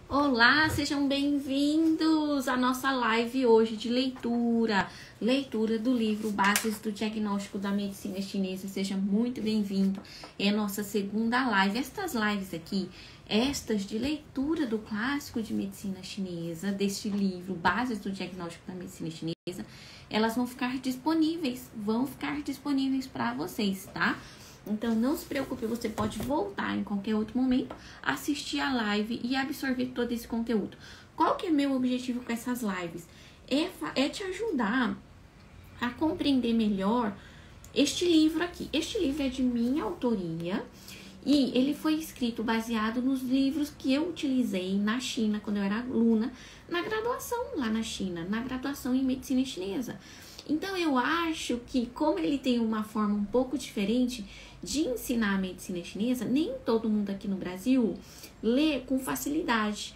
Olá, sejam bem-vindos à nossa live hoje de leitura. Leitura do livro Bases do Diagnóstico da Medicina Chinesa. Seja muito bem-vindo. É a nossa segunda live. Estas lives aqui, estas de leitura do clássico de medicina chinesa, deste livro Bases do Diagnóstico da Medicina Chinesa, elas vão ficar disponíveis para vocês, tá? Então, não se preocupe, você pode voltar em qualquer outro momento, assistir a live e absorver todo esse conteúdo. Qual que é meu objetivo com essas lives? É te ajudar a compreender melhor este livro aqui. Este livro é de minha autoria e ele foi escrito baseado nos livros que eu utilizei na China, quando eu era aluna, na graduação lá na China, na graduação em medicina chinesa. Então, eu acho que, como ele tem uma forma um pouco diferente de ensinar a medicina chinesa, nem todo mundo aqui no Brasil lê com facilidade.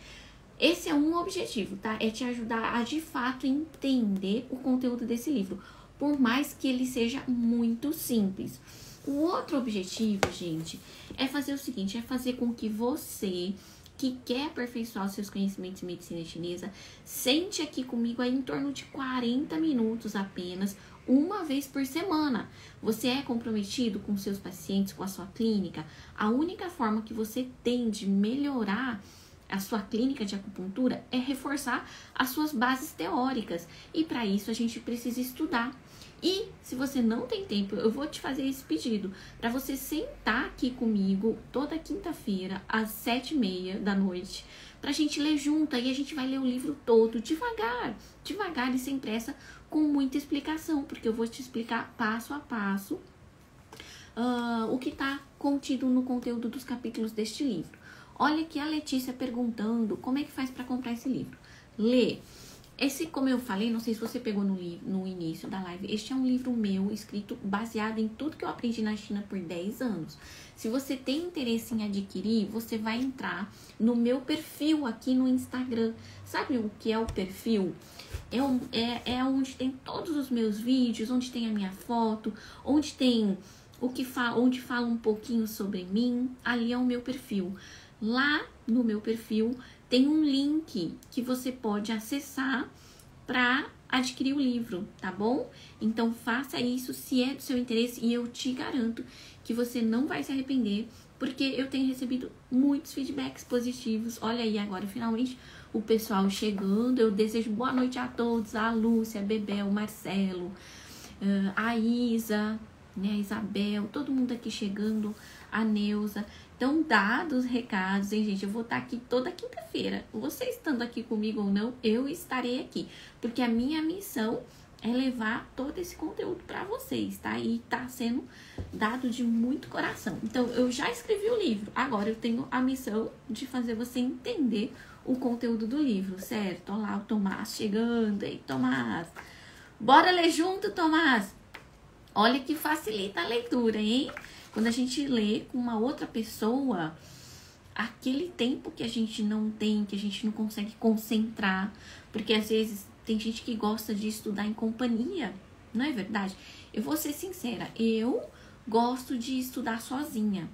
Esse é um objetivo, tá? É te ajudar a, de fato, entender o conteúdo desse livro, por mais que ele seja muito simples. O outro objetivo, gente, é fazer o seguinte, é fazer com que você que quer aperfeiçoar os seus conhecimentos em medicina chinesa, sente aqui comigo aí em torno de 40 minutos apenas, uma vez por semana. Você é comprometido com seus pacientes, com a sua clínica? A única forma que você tem de melhorar a sua clínica de acupuntura é reforçar as suas bases teóricas. E para isso a gente precisa estudar. E se você não tem tempo, eu vou te fazer esse pedido para você sentar aqui comigo toda quinta-feira às 7h30 da noite, para a gente ler junto. Aí a gente vai ler o livro todo devagar e sem pressa, com muita explicação, porque eu vou te explicar passo a passo o que está contido no conteúdo dos capítulos deste livro. Olha aqui a Letícia perguntando como é que faz para comprar esse livro. Lê. Esse, como eu falei, não sei se você pegou no início da live, este é um livro meu, escrito baseado em tudo que eu aprendi na China por 10 anos. Se você tem interesse em adquirir, você vai entrar no meu perfil aqui no Instagram. Sabe o que é o perfil? É onde tem todos os meus vídeos, onde tem a minha foto, onde tem onde fala um pouquinho sobre mim. Ali é o meu perfil. Lá no meu perfil tem um link que você pode acessar para adquirir o livro, tá bom? Então faça isso se é do seu interesse e eu te garanto que você não vai se arrepender, porque eu tenho recebido muitos feedbacks positivos. Olha aí agora, finalmente, o pessoal chegando. Eu desejo boa noite a todos, a Lúcia, a Bebel, o Marcelo, a Isa, né, a Isabel, todo mundo aqui chegando, a Neuza. Então, dados os recados, hein, gente? Eu vou estar aqui toda quinta-feira. Você estando aqui comigo ou não, eu estarei aqui. Porque a minha missão é levar todo esse conteúdo para vocês, tá? E tá sendo dado de muito coração. Então, eu já escrevi o livro. Agora, eu tenho a missão de fazer você entender o conteúdo do livro, certo? Olha lá o Tomás chegando. Ei, Tomás! Bora ler junto, Tomás! Olha que facilita a leitura, hein? Quando a gente lê com uma outra pessoa, aquele tempo que a gente não tem, que a gente não consegue concentrar, porque às vezes tem gente que gosta de estudar em companhia, não é verdade? Eu vou ser sincera, eu gosto de estudar sozinha,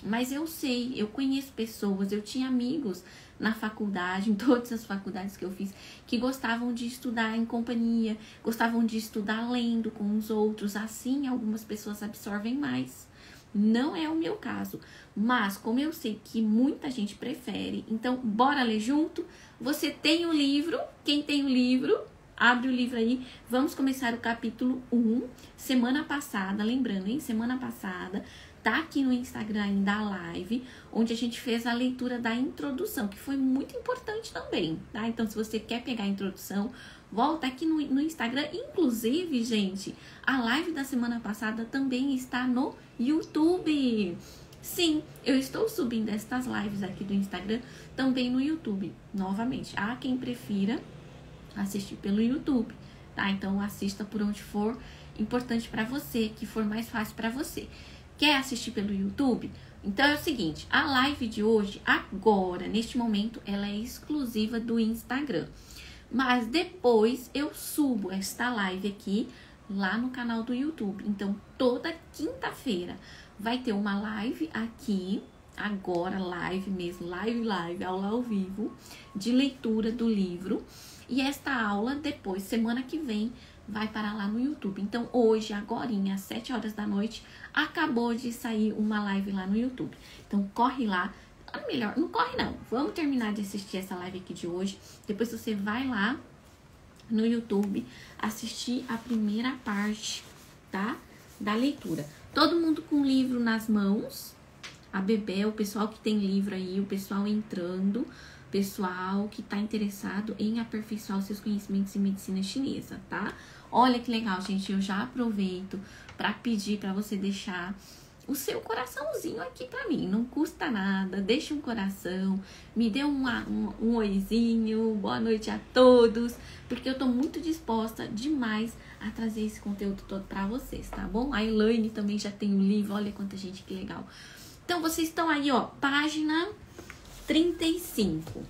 mas eu sei, eu conheço pessoas, eu tinha amigos na faculdade, em todas as faculdades que eu fiz, que gostavam de estudar em companhia, gostavam de estudar lendo com os outros, assim algumas pessoas absorvem mais. Não é o meu caso, mas como eu sei que muita gente prefere, então bora ler junto. Você tem o livro, quem tem o livro, abre o livro aí. Vamos começar o capítulo 1, semana passada, lembrando, hein? Semana passada, tá aqui no Instagram ainda a live, onde a gente fez a leitura da introdução, que foi muito importante também, tá? Então, se você quer pegar a introdução, volta aqui no Instagram. Inclusive, gente, a live da semana passada também está no YouTube. Sim, eu estou subindo estas lives aqui do Instagram também no YouTube, novamente. Há quem prefira assistir pelo YouTube, tá? Então, assista por onde for importante para você, que for mais fácil para você. Quer assistir pelo YouTube? Então é o seguinte, a live de hoje, agora, neste momento, ela é exclusiva do Instagram. Mas depois eu subo esta live aqui lá no canal do YouTube. Então, toda quinta-feira vai ter uma live aqui agora, live mesmo, live, aula ao vivo, de leitura do livro. E esta aula, depois, semana que vem, vai parar lá no YouTube. Então, hoje, agorinha, às 7 horas da noite, acabou de sair uma live lá no YouTube. Então, corre lá. Melhor, não corre não. Vamos terminar de assistir essa live aqui de hoje. Depois você vai lá no YouTube assistir a primeira parte, tá? Da leitura. Todo mundo com o livro nas mãos. A Bebel, o pessoal que tem livro aí, o pessoal entrando, pessoal que tá interessado em aperfeiçoar os seus conhecimentos em medicina chinesa, tá? Olha que legal, gente. Eu já aproveito para pedir para você deixar o seu coraçãozinho aqui pra mim, não custa nada, deixa um coração, me dê um oizinho, boa noite a todos, porque eu tô muito disposta demais a trazer esse conteúdo todo pra vocês, tá bom? A Elaine também já tem o livro, olha quanta gente, que legal. Então, vocês estão aí, ó, página 35,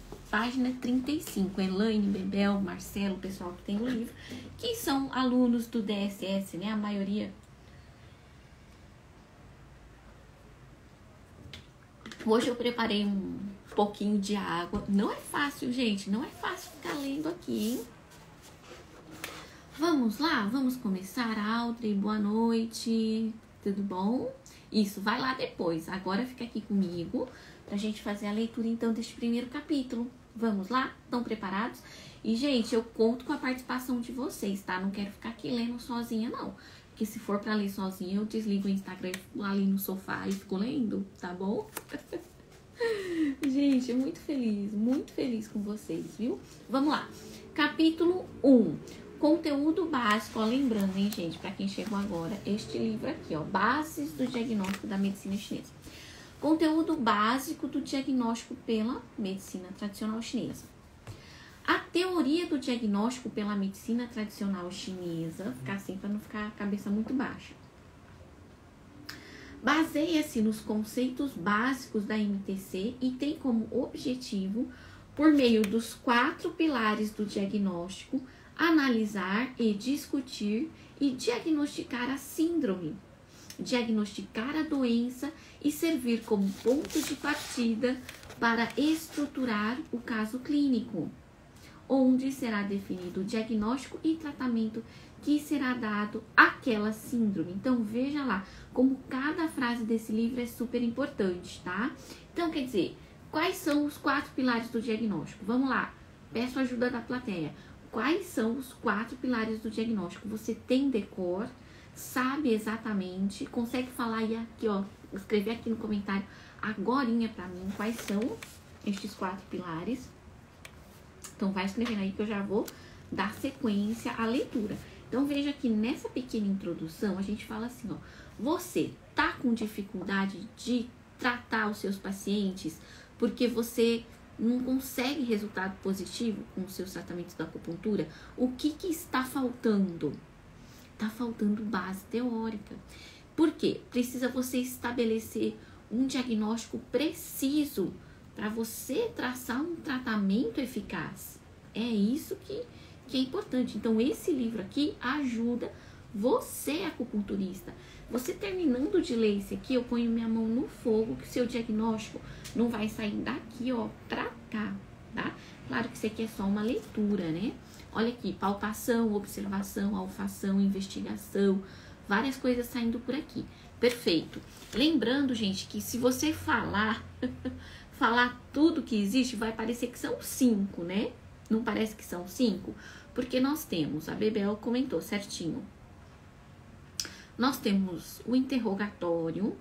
Elaine, Bebel, Marcelo, o pessoal que tem o livro, que são alunos do DSS, né, a maioria. Hoje eu preparei um pouquinho de água. Não é fácil, gente. Não é fácil ficar lendo aqui, hein? Vamos lá? Vamos começar. Audrey, boa noite. Tudo bom? Isso, vai lá depois. Agora fica aqui comigo pra gente fazer a leitura, então, deste primeiro capítulo. Vamos lá? Estão preparados? E, gente, eu conto com a participação de vocês, tá? Não quero ficar aqui lendo sozinha, não. Porque se for pra ler sozinha, eu desligo o Instagram e fico ali no sofá e fico lendo, tá bom? Gente, muito feliz com vocês, viu? Vamos lá. Capítulo 1. Conteúdo básico, ó, lembrando, hein, gente, pra quem chegou agora, este livro aqui, ó, Bases do Diagnóstico da Medicina Chinesa. Conteúdo básico do diagnóstico pela medicina tradicional chinesa. A teoria do diagnóstico pela medicina tradicional chinesa, ficar assim para não ficar a cabeça muito baixa, baseia-se nos conceitos básicos da MTC e tem como objetivo, por meio dos 4 pilares do diagnóstico, analisar e discutir e diagnosticar a síndrome, diagnosticar a doença e servir como ponto de partida para estruturar o caso clínico, onde será definido o diagnóstico e tratamento que será dado àquela síndrome. Então, veja lá como cada frase desse livro é super importante, tá? Então, quer dizer, quais são os 4 pilares do diagnóstico? Vamos lá, peço ajuda da plateia. Quais são os 4 pilares do diagnóstico? Você tem decor, sabe exatamente, consegue falar aí aqui, ó, escrever aqui no comentário agorinha pra mim quais são estes 4 pilares. Então, vai escrevendo aí que eu já vou dar sequência à leitura. Então, veja que nessa pequena introdução, a gente fala assim, ó. Você tá com dificuldade de tratar os seus pacientes porque você não consegue resultado positivo com os seus tratamentos da acupuntura? O que está faltando? Tá faltando base teórica. Por quê? Precisa você estabelecer um diagnóstico preciso para você traçar um tratamento eficaz. É isso que é importante. Então, esse livro aqui ajuda você, acupunturista. Você terminando de ler esse aqui, eu ponho minha mão no fogo que o seu diagnóstico não vai sair daqui, ó, pra cá, tá? Claro que isso aqui é só uma leitura, né? Olha aqui, palpação, observação, olfação, investigação, várias coisas saindo por aqui. Perfeito. Lembrando, gente, que se você falar tudo que existe, vai parecer que são 5, né? Não parece que são 5? Porque nós temos, a Bebel comentou certinho, nós temos o interrogatório.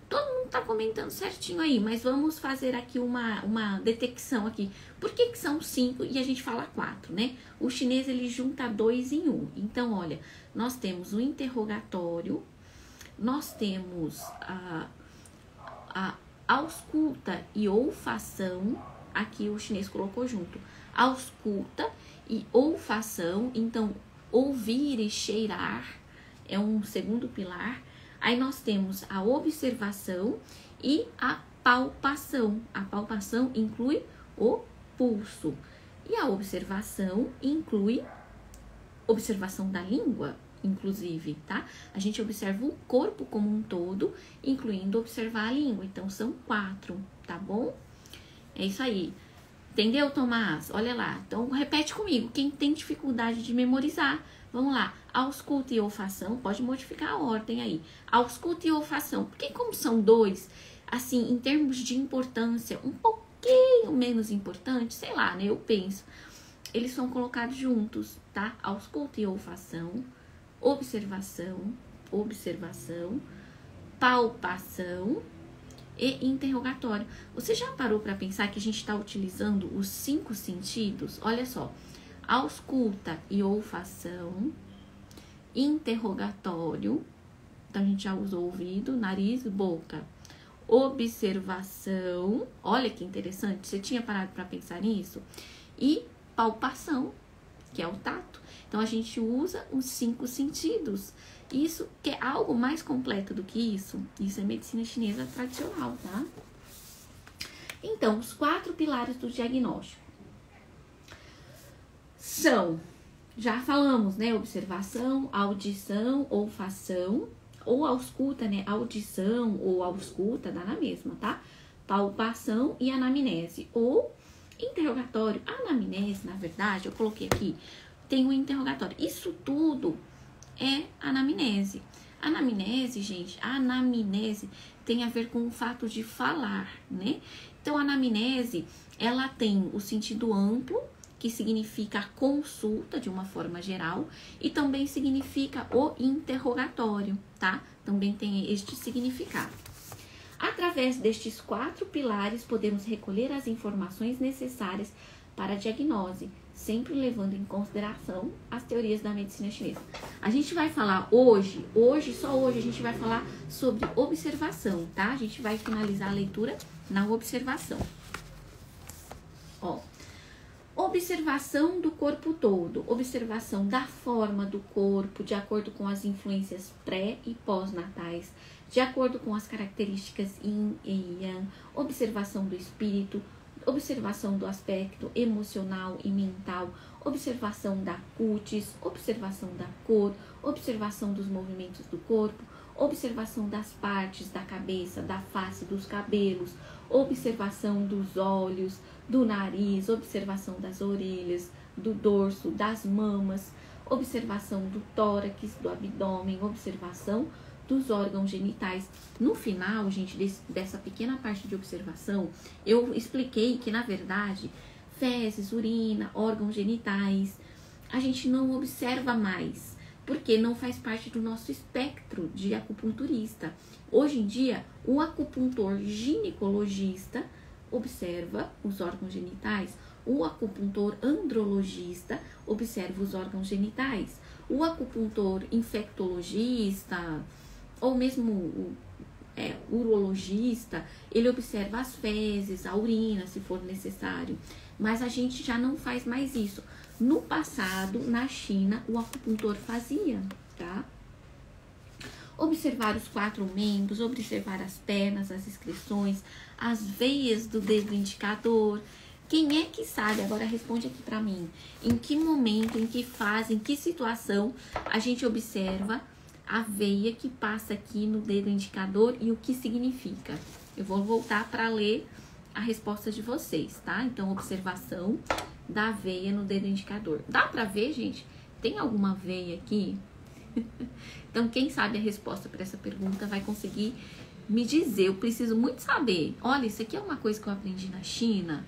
Todo mundo tá comentando certinho aí, mas vamos fazer aqui uma detecção aqui. Por que são 5 e a gente fala 4, né? O chinês, ele junta 2 em 1. Então, olha, nós temos o interrogatório, nós temos a ausculta e olfação. Aqui o chinês colocou junto. Ausculta e olfação. Então, ouvir e cheirar é um segundo pilar. Aí nós temos a observação e a palpação. A palpação inclui o pulso. E a observação inclui observação da língua. inclusive, tá? A gente observa o corpo como um todo, incluindo observar a língua. Então, são 4, tá bom? É isso aí. Entendeu, Tomás? Olha lá. Então, repete comigo. Quem tem dificuldade de memorizar, vamos lá. Ausculta e olfação, pode modificar a ordem aí. Ausculta e olfação. Porque como são 2, assim, em termos de importância, um pouquinho menos importante, sei lá, né? Eu penso. Eles são colocados juntos, tá? Ausculta e olfação, observação, palpação e interrogatório. Você já parou para pensar que a gente está utilizando os 5 sentidos? Olha só, ausculta e olfação, interrogatório, então a gente já usou ouvido, nariz, boca, observação, olha que interessante, você tinha parado para pensar nisso? E palpação, que é o tato. Então, a gente usa os 5 sentidos. Isso que é algo mais completo do que isso. Isso é medicina chinesa tradicional, tá? Então, os 4 pilares do diagnóstico são, já falamos, né? Observação, audição, olfação, ou ausculta, né? Audição ou ausculta, dá na mesma, tá? Palpação e anamnese, ou interrogatório. A anamnese, na verdade, eu coloquei aqui, tem um interrogatório. Isso tudo é anamnese. Anamnese, gente, a anamnese tem a ver com o fato de falar, né? Então, a anamnese, ela tem o sentido amplo, que significa a consulta de uma forma geral, e também significa o interrogatório, tá? Também tem este significado. Através destes 4 pilares, podemos recolher as informações necessárias para a diagnose, sempre levando em consideração as teorias da medicina chinesa. A gente vai falar só hoje, a gente vai falar sobre observação, tá? A gente vai finalizar a leitura na observação. Ó, observação do corpo todo, observação da forma do corpo, de acordo com as influências pré e pós-natais, de acordo com as características yin e yang, observação do espírito, observação do aspecto emocional e mental, observação da cutis, observação da cor, observação dos movimentos do corpo, observação das partes da cabeça, da face, dos cabelos, observação dos olhos, do nariz, observação das orelhas, do dorso, das mamas, observação do tórax, do abdômen, observação dos órgãos genitais. No final, gente, dessa pequena parte de observação, eu expliquei que, na verdade, fezes, urina, órgãos genitais, a gente não observa mais, porque não faz parte do nosso espectro de acupunturista. Hoje em dia, o acupuntor ginecologista observa os órgãos genitais, o acupuntor andrologista observa os órgãos genitais, o acupuntor infectologista, ou mesmo o urologista, ele observa as fezes, a urina, se for necessário. Mas a gente já não faz mais isso. No passado, na China, o acupuntor fazia, tá? Observar os 4 membros, observar as pernas, as excreções, as veias do dedo indicador. Quem é que sabe? Agora responde aqui pra mim. Em que momento, em que fase, em que situação a gente observa a veia que passa aqui no dedo indicador e o que significa? Eu vou voltar para ler a resposta de vocês, tá? Então, observação da veia no dedo indicador. Dá pra ver, gente? Tem alguma veia aqui? Então, quem sabe a resposta para essa pergunta vai conseguir me dizer. Eu preciso muito saber. Olha, isso aqui é uma coisa que eu aprendi na China,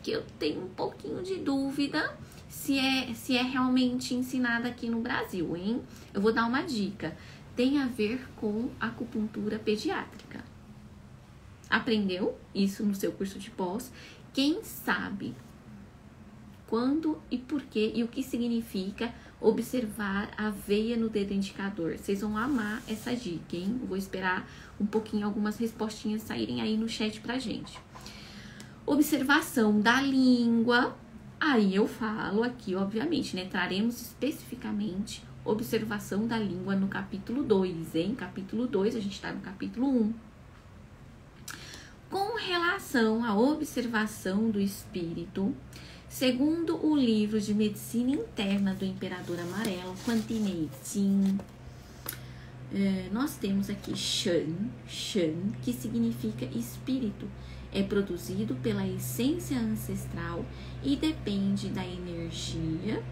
que eu tenho um pouquinho de dúvida se é realmente ensinada aqui no Brasil, hein? Eu vou dar uma dica. Tem a ver com acupuntura pediátrica. Aprendeu isso no seu curso de pós? Quem sabe quando e por quê e o que significa observar a veia no dedo indicador? Vocês vão amar essa dica, hein? Eu vou esperar um pouquinho algumas respostinhas saírem aí no chat pra gente. Observação da língua. Aí eu falo aqui, obviamente, né? Traremos especificamente observação da língua no capítulo 2, hein? Capítulo 2, a gente tá no capítulo 1. Com relação à observação do espírito, Segundo o livro de Medicina Interna do Imperador Amarelo, Quantineijin, nós temos aqui Shan, que significa espírito. É produzido pela essência ancestral e depende da energia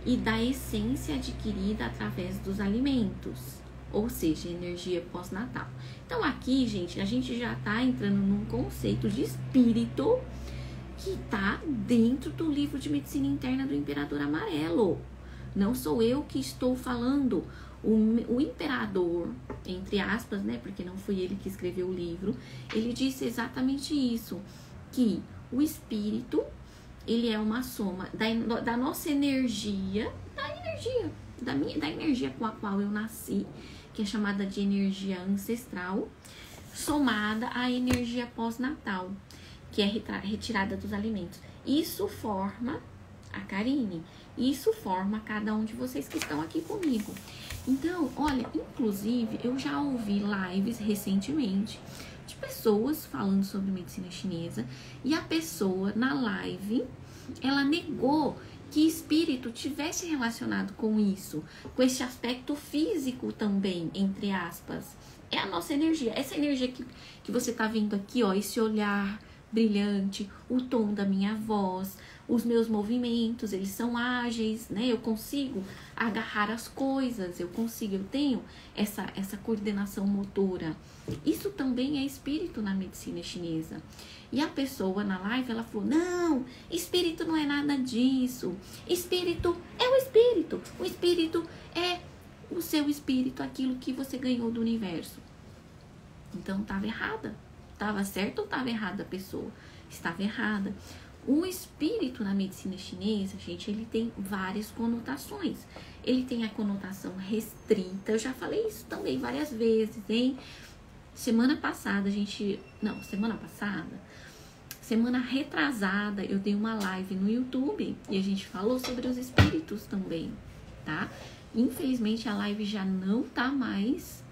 e da essência adquirida através dos alimentos, ou seja, energia pós-natal. Então aqui, gente, a gente já está entrando num conceito de espírito que está dentro do livro de Medicina Interna do Imperador Amarelo. Não sou eu que estou falando. O imperador, entre aspas, né, porque não foi ele que escreveu o livro, ele disse exatamente isso, que o espírito, ele é uma soma da nossa energia, da energia com a qual eu nasci, que é chamada de energia ancestral, somada à energia pós-natal, que é retirada dos alimentos. Isso forma a Karine, isso forma cada um de vocês que estão aqui comigo. Então, olha, inclusive, eu já ouvi lives recentemente de pessoas falando sobre medicina chinesa, e a pessoa na live, ela negou que espírito tivesse relacionado com isso, com esse aspecto físico também, entre aspas. É a nossa energia, essa energia que você tá vendo aqui, ó, esse olhar brilhante, o tom da minha voz, os meus movimentos, eles são ágeis, né? Eu consigo agarrar as coisas, eu tenho essa coordenação motora. Isso também é espírito na medicina chinesa. E a pessoa na live, ela falou, não, espírito não é nada disso. Espírito é o espírito. O espírito é o seu espírito, aquilo que você ganhou do universo. Então, estava errada. Estava certo ou estava errada a pessoa? Estava errada. O espírito na medicina chinesa, gente, ele tem várias conotações. Ele tem a conotação restrita, eu já falei isso também várias vezes, hein? Semana retrasada, eu dei uma live no YouTube e a gente falou sobre os espíritos também, tá? Infelizmente a live já não tá mais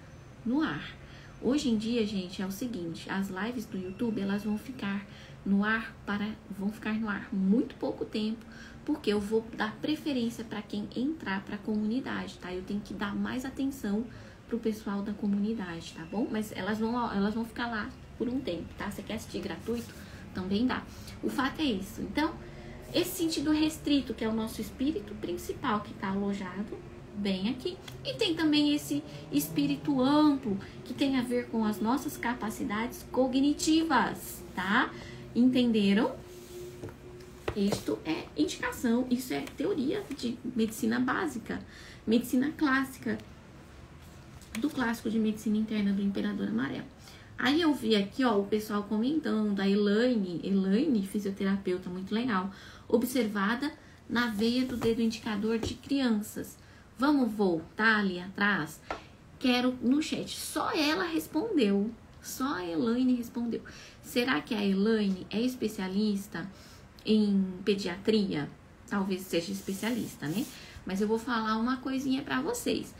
no ar. Hoje em dia, gente, é o seguinte, as lives do YouTube, elas vão ficar no ar muito pouco tempo, porque eu vou dar preferência para quem entrar para a comunidade, tá? Eu tenho que dar mais atenção pro pessoal da comunidade, tá bom? Mas elas vão ficar lá por um tempo, tá? Você quer assistir gratuito? Também dá. O fato é isso. Então, esse sentido restrito, que é o nosso espírito principal, que está alojado bem aqui. E tem também esse espírito amplo, que tem a ver com as nossas capacidades cognitivas, tá? Entenderam? Isto é indicação, isso é teoria de medicina básica, medicina clássica, do clássico de medicina interna do Imperador Amarelo. Aí eu vi aqui, ó, o pessoal comentando, a Elaine, fisioterapeuta, muito legal, observada na veia do dedo indicador de crianças. Vamos voltar ali atrás? Quero no chat. Só ela respondeu. Só a Elaine respondeu. Será que a Elaine é especialista em pediatria? Talvez seja especialista, né? Mas eu vou falar uma coisinha pra vocês.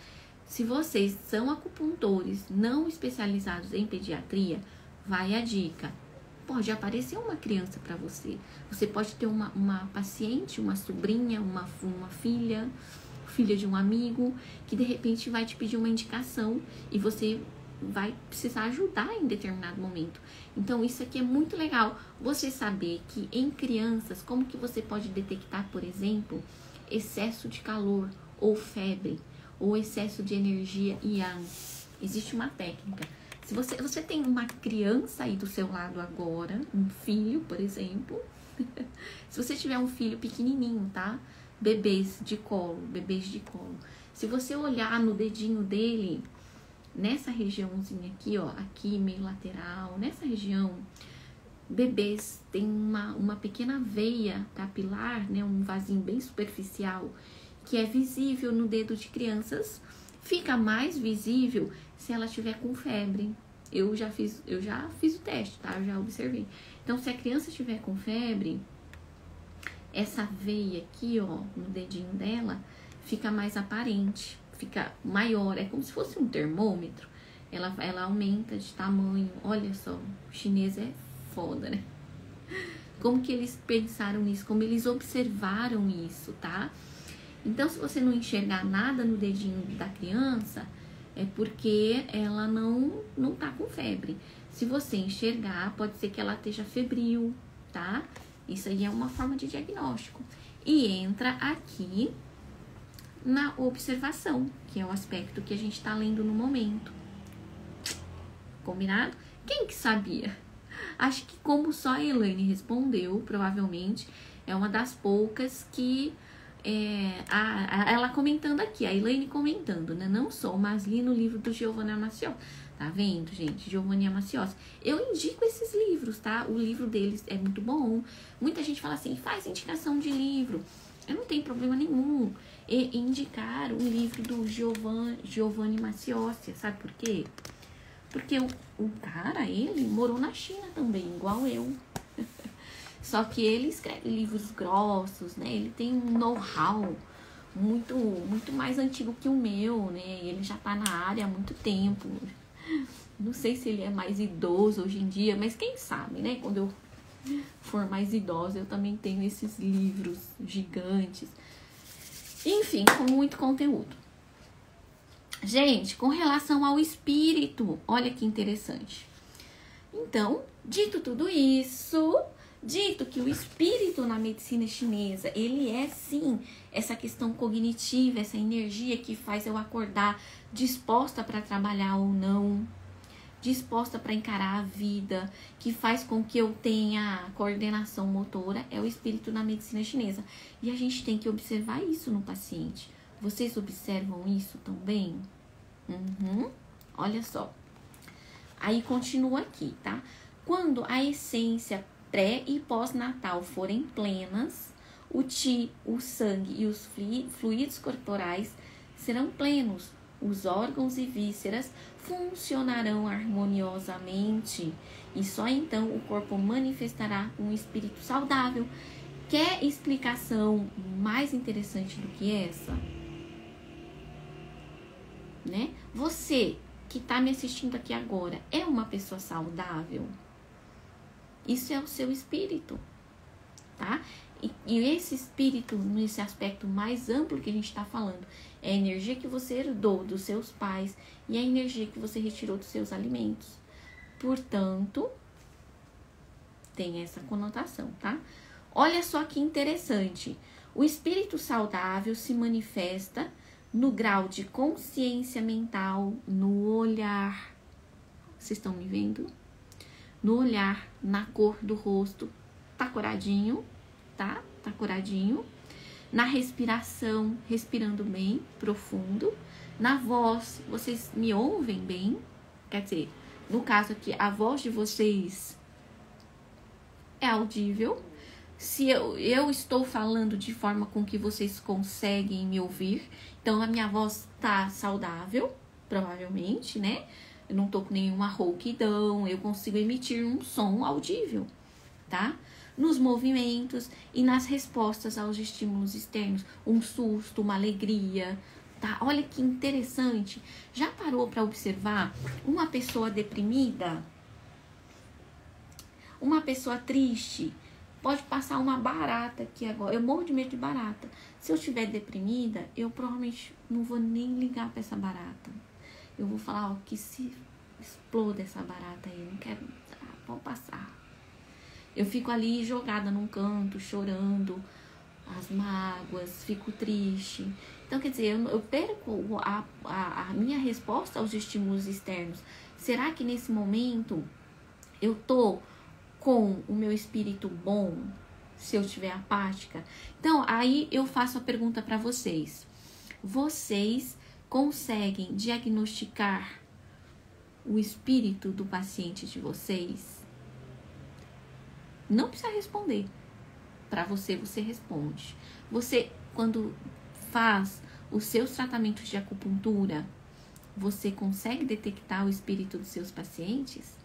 Se vocês são acupuntores não especializados em pediatria, vai a dica. Pode aparecer uma criança para você. Você pode ter uma paciente, uma sobrinha, uma filha de um amigo, que de repente vai te pedir uma indicação e você vai precisar ajudar em determinado momento. Então, isso aqui é muito legal. Você saber que em crianças, como que você pode detectar, por exemplo, excesso de calor ou febre, ou excesso de energia yang. Existe uma técnica. Se você tem uma criança aí do seu lado agora, um filho, por exemplo, se você tiver um filho pequenininho, tá? Bebês de colo. Se você olhar no dedinho dele, nessa regiãozinha aqui, ó, aqui meio lateral, nessa região, bebês têm uma pequena veia capilar, né? Um vasinho bem superficial, que é visível no dedo de crianças, fica mais visível se ela estiver com febre. Eu já fiz o teste, tá? Eu já observei. Então, se a criança estiver com febre, essa veia aqui, ó, no dedinho dela, fica mais aparente, fica maior. É como se fosse um termômetro. Ela aumenta de tamanho. Olha só, o chinês é foda, né? como que eles pensaram nisso, como eles observaram isso, tá? Então, se você não enxergar nada no dedinho da criança, é porque ela não tá com febre. Se você enxergar, pode ser que ela esteja febril, tá? Isso aí é uma forma de diagnóstico. E entra aqui na observação, que é o aspecto que a gente tá lendo no momento. Combinado? Quem que sabia? Acho que como só a Elaine respondeu, provavelmente, é uma das poucas que... ela comentando aqui, a Elaine comentando, né? Não sou, mas li no livro do Giovanni Amaciosi. Tá vendo, gente? Giovanni Amaciosi. Eu indico esses livros, tá? O livro deles é muito bom. Muita gente fala assim, faz indicação de livro. Eu não tenho problema nenhum em indicar o livro do Giovanni Amaciosi. Sabe por quê? Porque o cara, ele morou na China também, igual eu. Só que ele escreve livros grossos, né? Ele tem um know-how muito mais antigo que o meu, né? Ele já tá na área há muito tempo. Não sei se ele é mais idoso hoje em dia, mas quem sabe, né? Quando eu for mais idosa, eu também tenho esses livros gigantes. Enfim, com muito conteúdo. Gente, com relação ao espírito, olha que interessante. Então, dito tudo isso, dito que o espírito na medicina chinesa, ele é sim essa questão cognitiva, essa energia que faz eu acordar disposta para trabalhar ou não, disposta para encarar a vida, que faz com que eu tenha coordenação motora, é o espírito na medicina chinesa. E a gente tem que observar isso no paciente. Vocês observam isso também? Olha só. Aí continua aqui, tá? Quando a essência pré e pós-natal forem plenas, o qi, o sangue e os fluidos corporais serão plenos. Os órgãos e vísceras funcionarão harmoniosamente e só então o corpo manifestará um espírito saudável. Quer explicação mais interessante do que essa? Né? Você que está me assistindo aqui agora é uma pessoa saudável? Isso é o seu espírito, tá? E esse espírito, nesse aspecto mais amplo que a gente está falando, é a energia que você herdou dos seus pais e a energia que você retirou dos seus alimentos. Portanto, tem essa conotação, tá? Olha só que interessante. O espírito saudável se manifesta no grau de consciência mental, no olhar. Vocês estão me vendo? No olhar, na cor do rosto. Tá coradinho, tá? Tá coradinho. Na respiração, respirando bem, profundo. Na voz, vocês me ouvem bem? Quer dizer, no caso aqui, a voz de vocês é audível. Se eu estou falando de forma com que vocês conseguem me ouvir, então a minha voz tá saudável, provavelmente, né? Eu não tô com nenhuma rouquidão, eu consigo emitir um som audível, tá? Nos movimentos e nas respostas aos estímulos externos, um susto, uma alegria, tá? Olha que interessante. Já parou para observar uma pessoa deprimida? Uma pessoa triste? Pode passar uma barata aqui agora. Eu morro de medo de barata. Se eu estiver deprimida, eu provavelmente não vou nem ligar para essa barata. Eu vou falar, ó, que se exploda essa barata aí. Não quero. Pode passar. Eu fico ali jogada num canto, chorando as mágoas, fico triste. Então, quer dizer, eu perco a minha resposta aos estímulos externos. Será que nesse momento eu tô com o meu espírito bom, se eu estiver apática? Então, aí eu faço a pergunta para vocês. Vocês conseguem diagnosticar o espírito do paciente de vocês? Não precisa responder. Para você, você responde. Você, quando faz os seus tratamentos de acupuntura, você consegue detectar o espírito dos seus pacientes?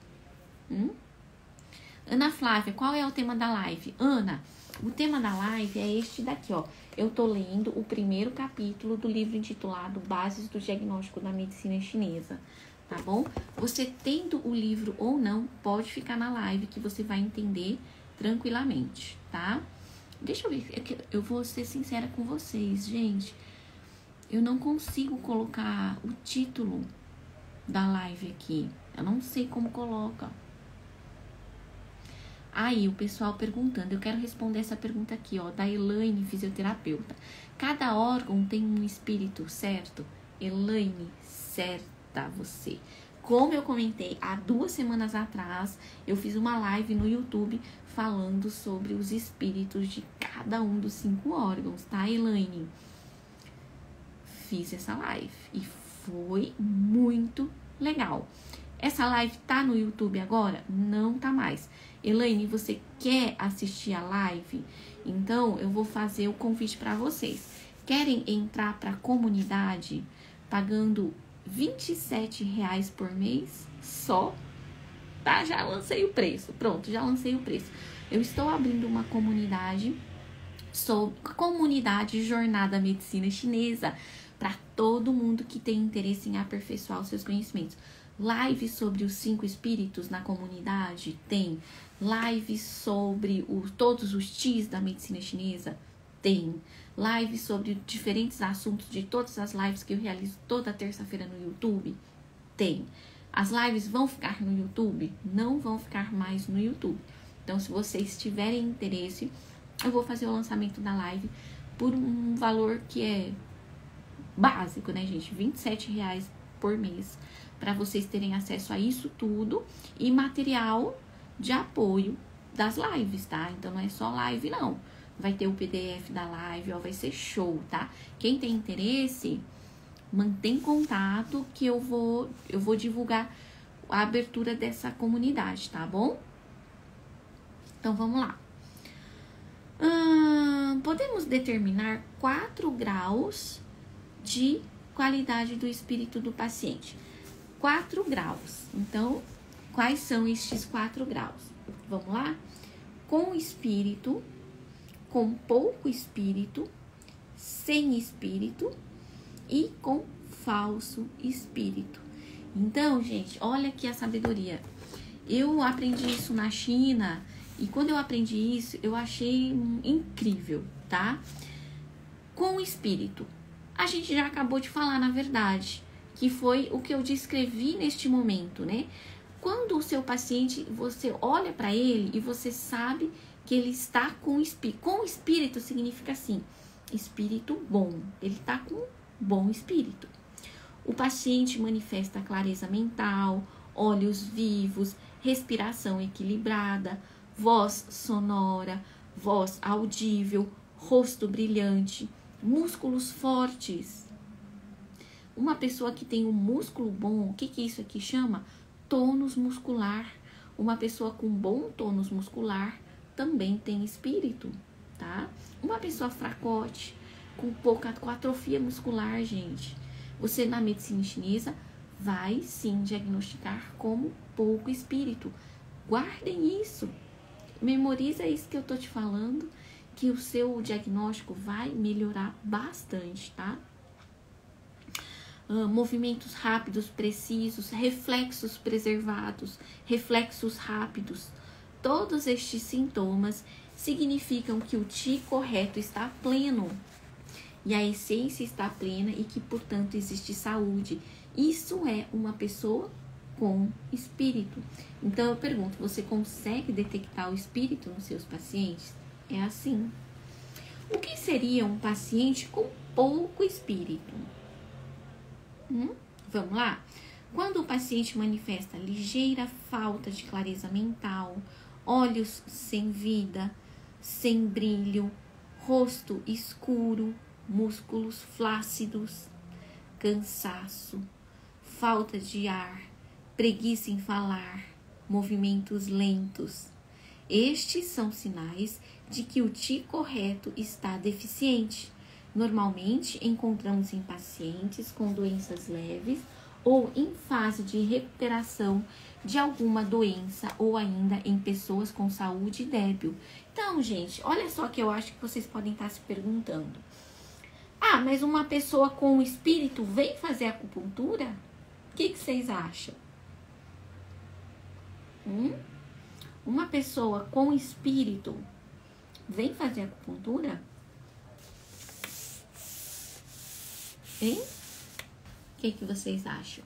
Ana Flávia, qual é o tema da live? Ana, o tema da live é este daqui, ó. Eu tô lendo o primeiro capítulo do livro intitulado Bases do Diagnóstico da Medicina Chinesa, tá bom? Você tendo o livro ou não, pode ficar na live que você vai entender tranquilamente, tá? Deixa eu ver, eu vou ser sincera com vocês, gente. Eu não consigo colocar o título da live aqui. Eu não sei como coloca. Aí, o pessoal perguntando. Eu quero responder essa pergunta aqui, ó, da Elaine, fisioterapeuta. Cada órgão tem um espírito, certo? Elaine, certa você. Como eu comentei há 2 semanas atrás, eu fiz uma live no YouTube falando sobre os espíritos de cada um dos 5 órgãos, tá, Elaine? Fiz essa live e foi muito legal. Essa live tá no YouTube agora? Não tá mais. Elaine, você quer assistir a live? Então, eu vou fazer o convite para vocês. Querem entrar para a comunidade pagando R$27 por mês só? Tá? Já lancei o preço. Pronto, já lancei o preço. Eu estou abrindo uma comunidade, comunidade Jornada Medicina Chinesa, para todo mundo que tem interesse em aperfeiçoar os seus conhecimentos. Live sobre os 5 espíritos na comunidade? Tem. Live sobre todos os Tis da medicina chinesa? Tem. Live sobre diferentes assuntos de todas as lives que eu realizo toda terça-feira no YouTube? Tem. As lives vão ficar no YouTube? Não vão ficar mais no YouTube. Então, se vocês tiverem interesse, eu vou fazer o lançamento da live por um valor que é básico, né, gente? R$27 por mês, para vocês terem acesso a isso tudo e material de apoio das lives, tá? Então, não é só live, não. Vai ter o PDF da live, ó, vai ser show, tá? Quem tem interesse, mantém contato que eu vou divulgar a abertura dessa comunidade, tá bom? Então, vamos lá. Podemos determinar 4 graus de qualidade do espírito do paciente. 4 graus. Então, quais são estes 4 graus? Vamos lá? Com espírito, com pouco espírito, sem espírito e com falso espírito. Então, gente, olha aqui a sabedoria. Eu aprendi isso na China e quando eu aprendi isso, eu achei incrível, tá? Com espírito. A gente já acabou de falar, na verdade, que foi o que eu descrevi neste momento, né? Quando o seu paciente, você olha para ele e você sabe que ele está com espírito. Com espírito significa assim, espírito bom. Ele está com bom espírito. O paciente manifesta clareza mental, olhos vivos, respiração equilibrada, voz sonora, voz audível, rosto brilhante, músculos fortes. Uma pessoa que tem um músculo bom, o que isso aqui chama? Tônus muscular. Uma pessoa com bom tônus muscular também tem espírito, tá? Uma pessoa fracote, com atrofia muscular, gente, você na medicina chinesa vai sim diagnosticar como pouco espírito. Guardem isso. Memoriza isso que eu tô te falando, que o seu diagnóstico vai melhorar bastante, tá? Movimentos rápidos, precisos, reflexos preservados, reflexos rápidos. Todos estes sintomas significam que o Qi correto está pleno e a essência está plena e que, portanto, existe saúde. Isso é uma pessoa com espírito. Então, eu pergunto, você consegue detectar o espírito nos seus pacientes? É assim. O que seria um paciente com pouco espírito? Vamos lá? Quando o paciente manifesta ligeira falta de clareza mental, olhos sem vida, sem brilho, rosto escuro, músculos flácidos, cansaço, falta de ar, preguiça em falar, movimentos lentos. Estes são sinais de que o Qi correto está deficiente. Normalmente encontramos em pacientes com doenças leves ou em fase de recuperação de alguma doença ou ainda em pessoas com saúde débil. Então, gente, olha só que eu acho que vocês podem estar se perguntando. Ah, mas uma pessoa com espírito vem fazer acupuntura? O que vocês acham? Uma pessoa com espírito vem fazer acupuntura? Hein? O que vocês acham?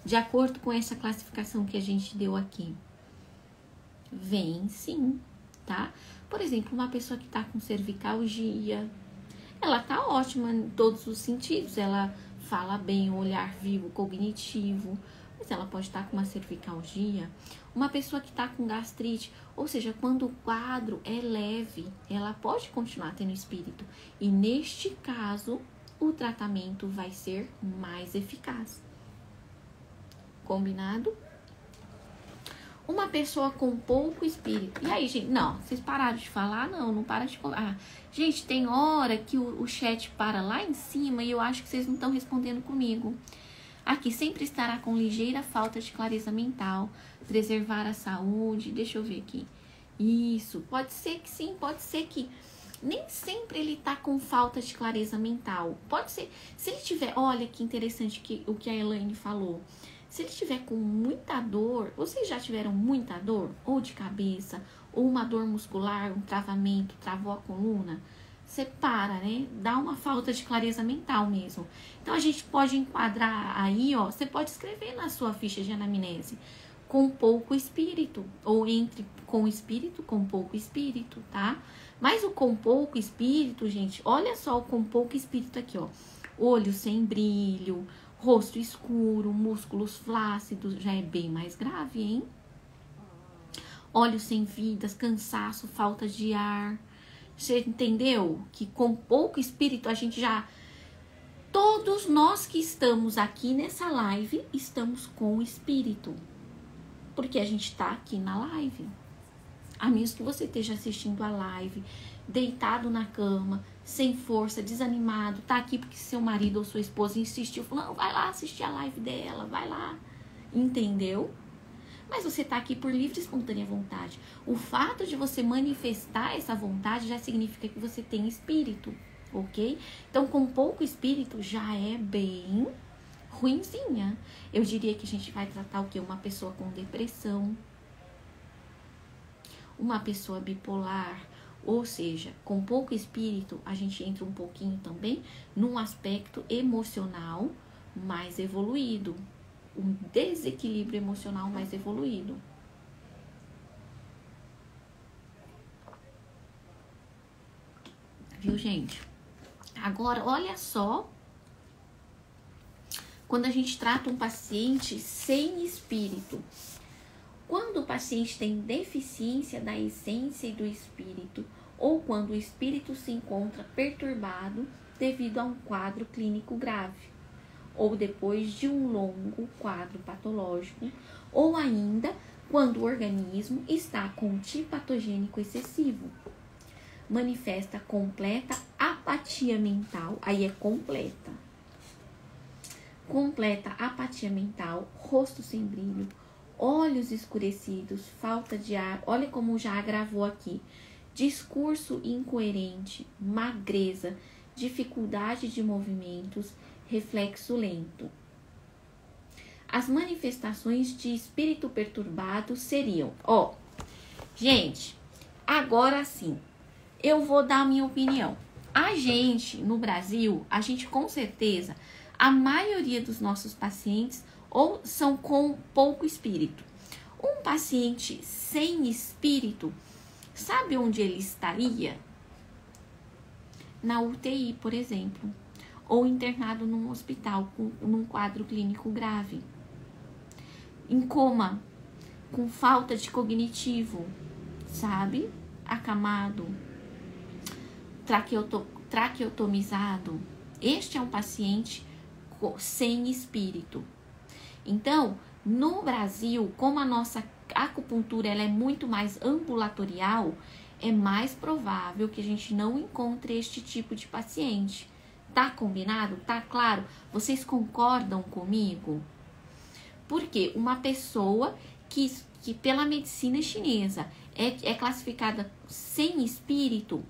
De acordo com essa classificação que a gente deu aqui, vem sim, tá? Por exemplo, uma pessoa que tá com cervicalgia, ela tá ótima em todos os sentidos, ela fala bem, olhar vivo, cognitivo, mas ela pode estar com uma cervicalgia. Uma pessoa que tá com gastrite, ou seja, quando o quadro é leve, ela pode continuar tendo espírito. E neste caso, o tratamento vai ser mais eficaz. Combinado? Uma pessoa com pouco espírito. E aí, gente? Não, vocês pararam de falar? Não para de falar. Gente, tem hora que o chat para lá em cima e eu acho que vocês não estão respondendo comigo. Aqui, sempre estará com ligeira falta de clareza mental, preservar a saúde. Deixa eu ver aqui. Isso, pode ser que sim, pode ser que nem sempre ele tá com falta de clareza mental. Pode ser, se ele tiver, olha que interessante o que a Elaine falou. Se ele tiver com muita dor, vocês já tiveram muita dor? Ou de cabeça, ou uma dor muscular, um travamento, travou a coluna? Você para, né? Dá uma falta de clareza mental mesmo. Então, a gente pode enquadrar aí, ó. Você pode escrever na sua ficha de anamnese com pouco espírito. Ou entre com espírito, com pouco espírito, tá? Mas o com pouco espírito, gente, olha só o com pouco espírito aqui, ó. Olho sem brilho, rosto escuro, músculos flácidos, já é bem mais grave, hein? Olhos sem vidas, cansaço, falta de ar. Você entendeu? Que com pouco espírito a gente já... Todos nós que estamos aqui nessa live estamos com espírito. Porque a gente tá aqui na live. A menos que você esteja assistindo a live, deitado na cama, sem força, desanimado, tá aqui porque seu marido ou sua esposa insistiu, falou, não, vai lá assistir a live dela, vai lá, entendeu? Mas você tá aqui por livre e espontânea vontade. O fato de você manifestar essa vontade já significa que você tem espírito, ok? Então, com pouco espírito já é bem ruinzinha. Eu diria que a gente vai tratar o quê? Uma pessoa com depressão, uma pessoa bipolar, ou seja, com pouco espírito, a gente entra um pouquinho também num aspecto emocional mais evoluído, um desequilíbrio emocional mais evoluído. Viu, gente? Agora, olha só, quando a gente trata um paciente sem espírito, quando o paciente tem deficiência da essência e do espírito, ou quando o espírito se encontra perturbado devido a um quadro clínico grave, ou depois de um longo quadro patológico, ou ainda quando o organismo está com um T patogênico excessivo, manifesta completa apatia mental, aí é completa apatia mental, rosto sem brilho, olhos escurecidos, falta de ar, olha como já agravou aqui, discurso incoerente, magreza, dificuldade de movimentos, reflexo lento. As manifestações de espírito perturbado seriam, gente, agora sim, eu vou dar a minha opinião. A gente, no Brasil, a gente com certeza, a maioria dos nossos pacientes ou são com pouco espírito. Um paciente sem espírito, sabe onde ele estaria? Na UTI, por exemplo, ou internado num hospital num quadro clínico grave, em coma, com falta de cognitivo, sabe? Acamado, traqueotomizado. Este é um paciente sem espírito. Então, no Brasil, como a nossa acupuntura ela é muito mais ambulatorial, é mais provável que a gente não encontre este tipo de paciente. Tá combinado? Tá claro? Vocês concordam comigo? Porque uma pessoa que pela medicina chinesa é classificada sem espírito,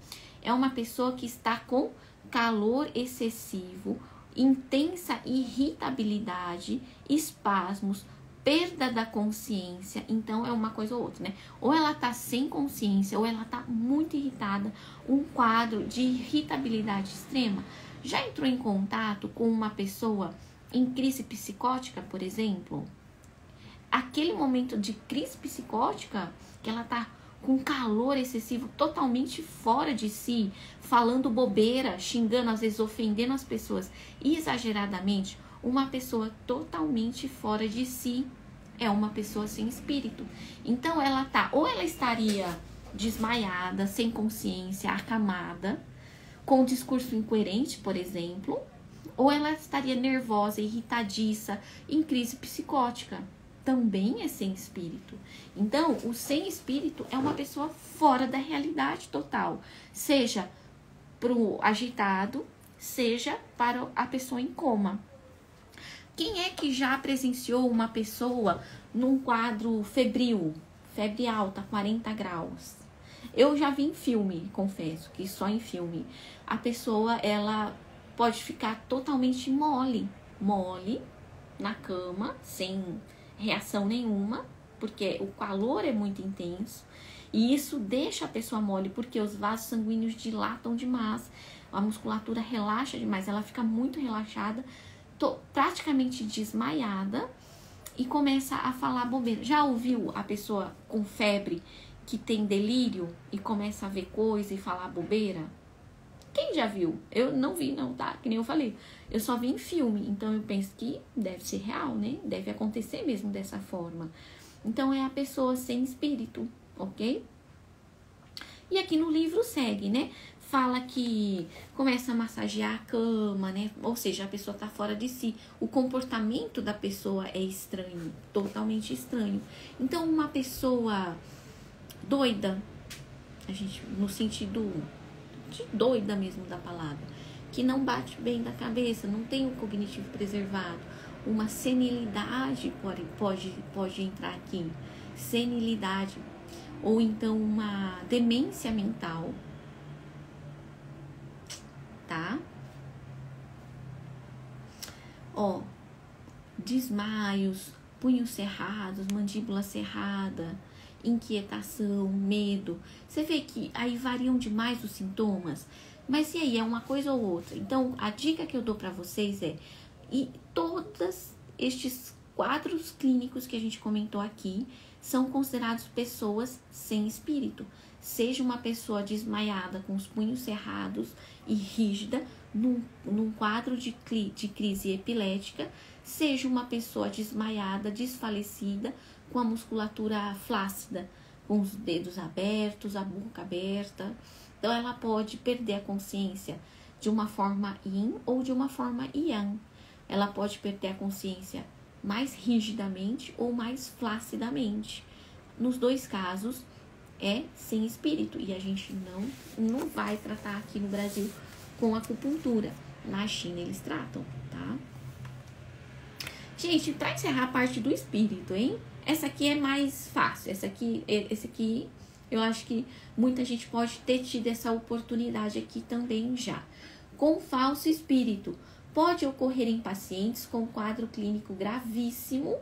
é uma pessoa que está com calor excessivo, intensa irritabilidade, espasmos, perda da consciência, então é uma coisa ou outra, né? Ou ela tá sem consciência, ou ela tá muito irritada, um quadro de irritabilidade extrema. Já entrou em contato com uma pessoa em crise psicótica, por exemplo? Aquele momento de crise psicótica, que ela tá com calor excessivo, totalmente fora de si, falando bobeira, xingando, às vezes ofendendo as pessoas exageradamente, uma pessoa totalmente fora de si é uma pessoa sem espírito. Então ela tá, ou ela estaria desmaiada, sem consciência, acamada, com um discurso incoerente, por exemplo, ou ela estaria nervosa, irritadiça, em crise psicótica. Também é sem espírito. Então, o sem espírito é uma pessoa fora da realidade total, seja para o agitado, seja para a pessoa em coma. Quem é que já presenciou uma pessoa num quadro febril, febre alta, 40 graus? Eu já vi em filme, confesso que só em filme. A pessoa, ela pode ficar totalmente mole na cama, sem reação nenhuma, porque o calor é muito intenso. E isso deixa a pessoa mole, porque os vasos sanguíneos dilatam demais, a musculatura relaxa demais, ela fica muito relaxada, praticamente desmaiada e começa a falar bobeira. Já ouviu a pessoa com febre que tem delírio e começa a ver coisa e falar bobeira? Quem já viu? Eu não vi não, tá? Que nem eu falei. Eu só vi em filme, então eu penso que deve ser real, né? Deve acontecer mesmo dessa forma. Então é a pessoa sem espírito, ok? E aqui no livro segue, né? Fala que começa a massagear a cama, né? Ou seja, a pessoa tá fora de si. O comportamento da pessoa é estranho, totalmente estranho. Então, uma pessoa doida, a gente, no sentido de doida mesmo da palavra, que não bate bem da cabeça, não tem o cognitivo preservado, uma senilidade pode entrar aqui, senilidade, ou então uma demência mental, tá? Ó, desmaios, punhos cerrados, mandíbula cerrada, inquietação, medo. Você vê que aí variam demais os sintomas, mas e aí, é uma coisa ou outra. Então, a dica que eu dou pra vocês é, e todos estes quadros clínicos que a gente comentou aqui são considerados pessoas sem espírito. Seja uma pessoa desmaiada com os punhos cerrados e rígida, num quadro de crise epilética, seja uma pessoa desmaiada, desfalecida, com a musculatura flácida, com os dedos abertos, a boca aberta. Então, ela pode perder a consciência de uma forma yin ou de uma forma yang. Ela pode perder a consciência mais rigidamente ou mais flacidamente. Nos dois casos, é sem espírito. E a gente não vai tratar aqui no Brasil com acupuntura. Na China eles tratam, tá? Gente, pra encerrar a parte do espírito, hein? Essa aqui é mais fácil. Esse aqui, eu acho que muita gente pode ter tido essa oportunidade aqui também já. Com falso espírito, pode ocorrer em pacientes com quadro clínico gravíssimo.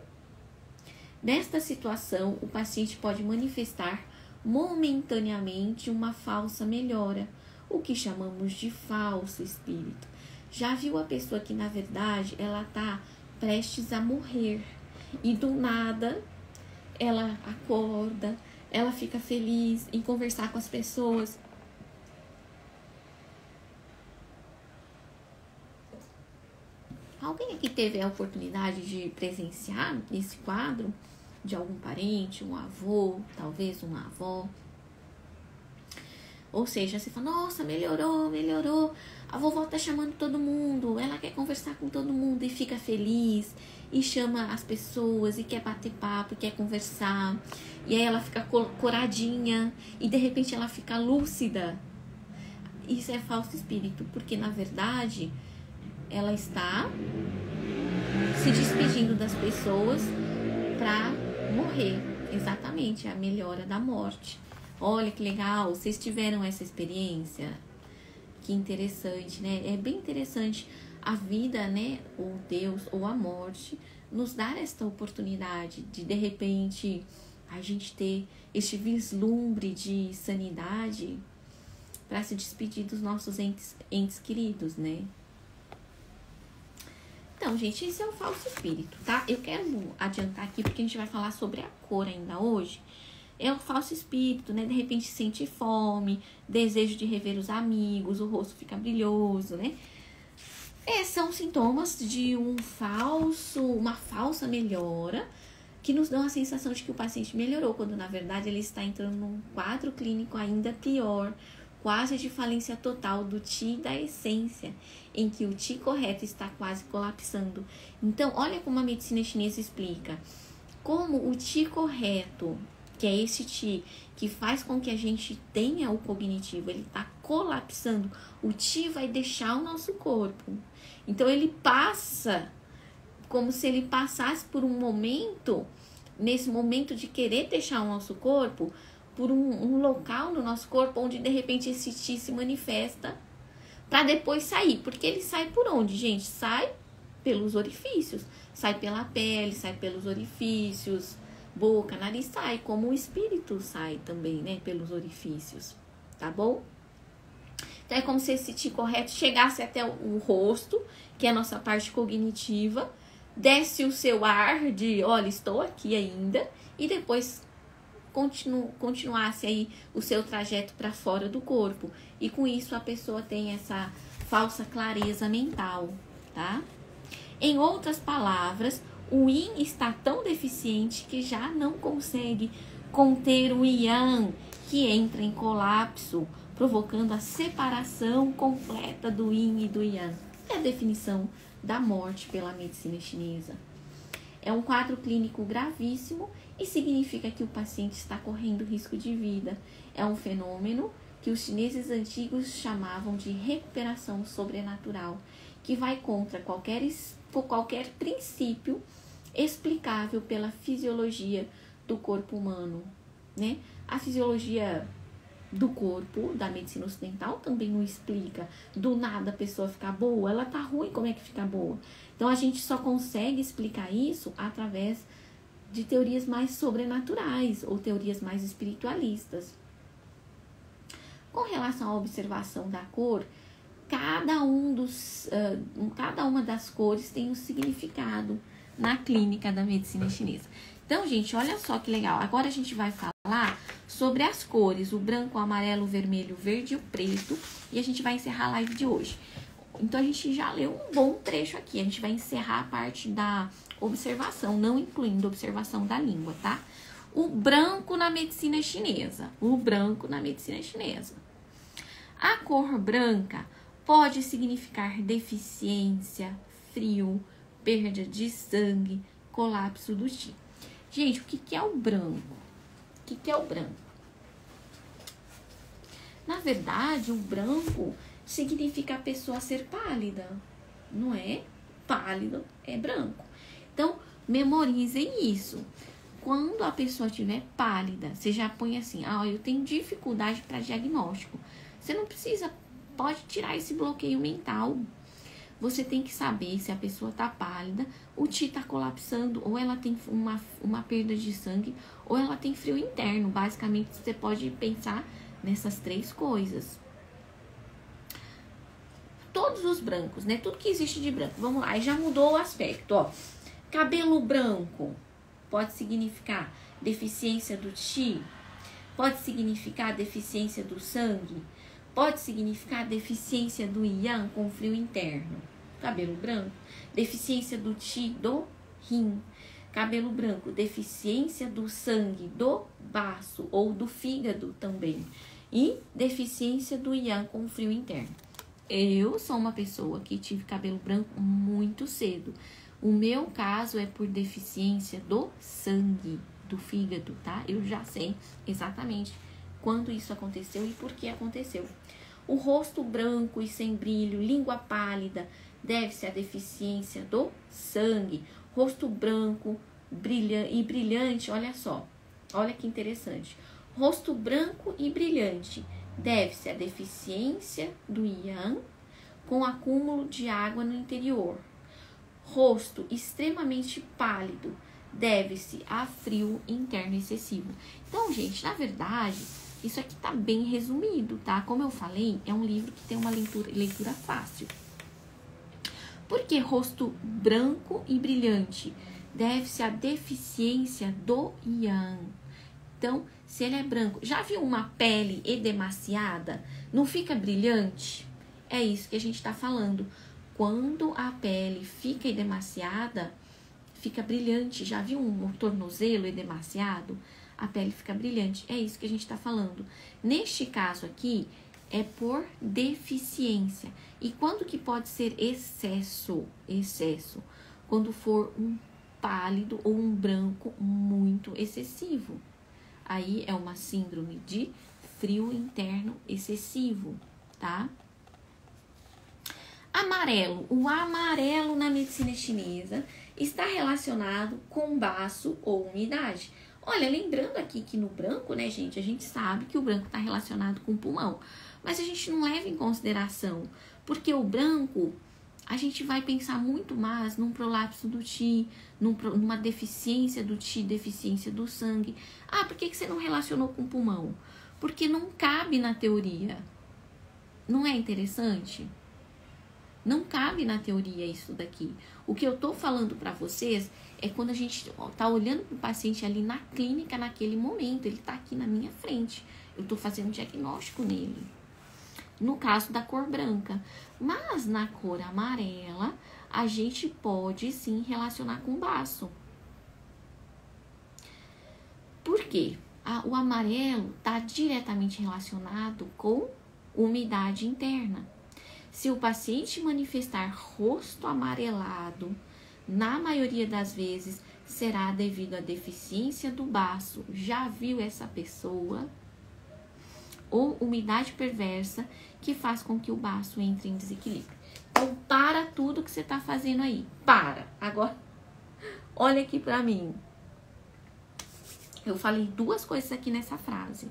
Nesta situação, o paciente pode manifestar momentaneamente uma falsa melhora, o que chamamos de falso espírito. Já viu a pessoa que, na verdade, ela tá prestes a morrer e do nada ela acorda, ela fica feliz em conversar com as pessoas. Alguém aqui teve a oportunidade de presenciar esse quadro de algum parente, um avô, talvez uma avó? Ou seja, você fala, nossa, melhorou, a vovó tá chamando todo mundo, ela quer conversar com todo mundo e fica feliz, e chama as pessoas, e quer bater papo, e quer conversar, e aí ela fica coradinha, e de repente ela fica lúcida. Isso é falso espírito, porque na verdade ela está se despedindo das pessoas para morrer. Exatamente, a melhora da morte. Olha que legal, vocês tiveram essa experiência? Que interessante, né? É bem interessante a vida, né? Ou Deus, ou a morte, nos dar esta oportunidade de repente, a gente ter este vislumbre de sanidade para se despedir dos nossos entes queridos, né? Então, gente, esse é o falso espírito, tá? Eu quero adiantar aqui, porque a gente vai falar sobre a cor ainda hoje. É o falso espírito, né? De repente sente fome, desejo de rever os amigos, o rosto fica brilhoso, né? São sintomas de uma falsa melhora, que nos dão a sensação de que o paciente melhorou, quando na verdade ele está entrando num quadro clínico ainda pior, quase de falência total do Ti da essência, em que o Ti correto está quase colapsando. Então, olha como a medicina chinesa explica. Como o Ti correto, que é esse Ti que faz com que a gente tenha o cognitivo, ele está colapsando, o Ti vai deixar o nosso corpo. Então, ele passa como se ele passasse por um momento, nesse momento de querer deixar o nosso corpo, por um local no nosso corpo onde de repente esse Ti se manifesta para depois sair. Porque ele sai por onde, gente? Sai pelos orifícios, sai pela pele, sai pelos orifícios, boca, nariz, sai como o espírito sai também, né? Pelos orifícios, tá bom? Então é como se esse Ti correto chegasse até o rosto, que é a nossa parte cognitiva, desce o seu ar de, olha, estou aqui ainda, e depois continuasse aí o seu trajeto para fora do corpo. E com isso a pessoa tem essa falsa clareza mental, tá? Em outras palavras, o Yin está tão deficiente que já não consegue conter o Yang, que entra em colapso, provocando a separação completa do Yin e do Yang. É a definição da morte pela medicina chinesa. É um quadro clínico gravíssimo e significa que o paciente está correndo risco de vida. É um fenômeno que os chineses antigos chamavam de recuperação sobrenatural, que vai contra qualquer princípio explicável pela fisiologia do corpo humano, né? A fisiologia do corpo da medicina ocidental também não explica. Do nada a pessoa ficar boa, ela tá ruim, como é que fica boa? Então a gente só consegue explicar isso através de teorias mais sobrenaturais ou teorias mais espiritualistas. Com relação à observação da cor, cada uma das cores tem um significado na clínica da medicina chinesa. Então, gente, olha só que legal. Agora a gente vai falar sobre as cores, o branco, o amarelo, o vermelho, o verde e o preto. E a gente vai encerrar a live de hoje. Então, a gente já leu um bom trecho aqui. A gente vai encerrar a parte da observação, não incluindo a observação da língua, tá? O branco na medicina chinesa. O branco na medicina chinesa. A cor branca pode significar deficiência, frio, perda de sangue, colapso do Ti. Gente, o que é o branco? O que é o branco? Na verdade, o branco significa a pessoa ser pálida, não é? Pálido é branco. Então, memorizem isso. Quando a pessoa estiver pálida, você já põe assim, eu tenho dificuldade para diagnóstico. Você não precisa, pode tirar esse bloqueio mental. Você tem que saber se a pessoa tá pálida, o Ti tá colapsando, ou ela tem uma perda de sangue, ou ela tem frio interno. Basicamente, você pode pensar nessas três coisas. Todos os brancos, né? Tudo que existe de branco. Vamos lá, aí já mudou o aspecto, ó. Cabelo branco pode significar deficiência do Ti, pode significar deficiência do sangue, pode significar deficiência do Yang com frio interno. Cabelo branco, deficiência do Ti do rim. Cabelo branco, deficiência do sangue do baço ou do fígado também. E deficiência do Yang com frio interno. Eu sou uma pessoa que tive cabelo branco muito cedo. O meu caso é por deficiência do sangue, do fígado, tá? Eu já sei exatamente quando isso aconteceu e por que aconteceu. O rosto branco e sem brilho, língua pálida, deve-se à deficiência do sangue. Rosto branco e brilhante, olha só, olha que interessante. Rosto branco e brilhante deve-se à deficiência do Yang com acúmulo de água no interior. Rosto extremamente pálido deve-se a frio interno excessivo. Então, gente, na verdade, isso aqui tá bem resumido, tá? Como eu falei, é um livro que tem uma leitura fácil. Por que rosto branco e brilhante? Deve-se à deficiência do yang. Então, se ele é branco, já viu uma pele edemaciada? Não fica brilhante? É isso que a gente está falando. Quando a pele fica edemaciada, fica brilhante. Já viu um tornozelo edemaciado? A pele fica brilhante. É isso que a gente está falando. Neste caso aqui, é por deficiência. E quando que pode ser excesso? Excesso. Quando for um pálido ou um branco muito excessivo. Aí é uma síndrome de frio interno excessivo, tá? Amarelo. O amarelo na medicina chinesa está relacionado com baço ou umidade. Olha, lembrando aqui que no branco, né, gente, a gente sabe que o branco está relacionado com o pulmão. Mas a gente não leva em consideração, porque o branco, a gente vai pensar muito mais num prolapso do Qi, numa deficiência do Qi, deficiência do sangue. Ah, por que você não relacionou com o pulmão? Porque não cabe na teoria. Não é interessante? Não cabe na teoria isso daqui. O que eu tô falando para vocês é quando a gente tá olhando pro paciente ali na clínica naquele momento. Ele tá aqui na minha frente. Eu tô fazendo diagnóstico nele. No caso da cor branca. Mas na cor amarela, a gente pode sim relacionar com baço. Por quê? O amarelo está diretamente relacionado com umidade interna. Se o paciente manifestar rosto amarelado, na maioria das vezes será devido à deficiência do baço. Já viu essa pessoa? Ou umidade perversa que faz com que o baço entre em desequilíbrio. Então, para tudo que você está fazendo aí. Para. Agora, olha aqui para mim. Eu falei duas coisas aqui nessa frase.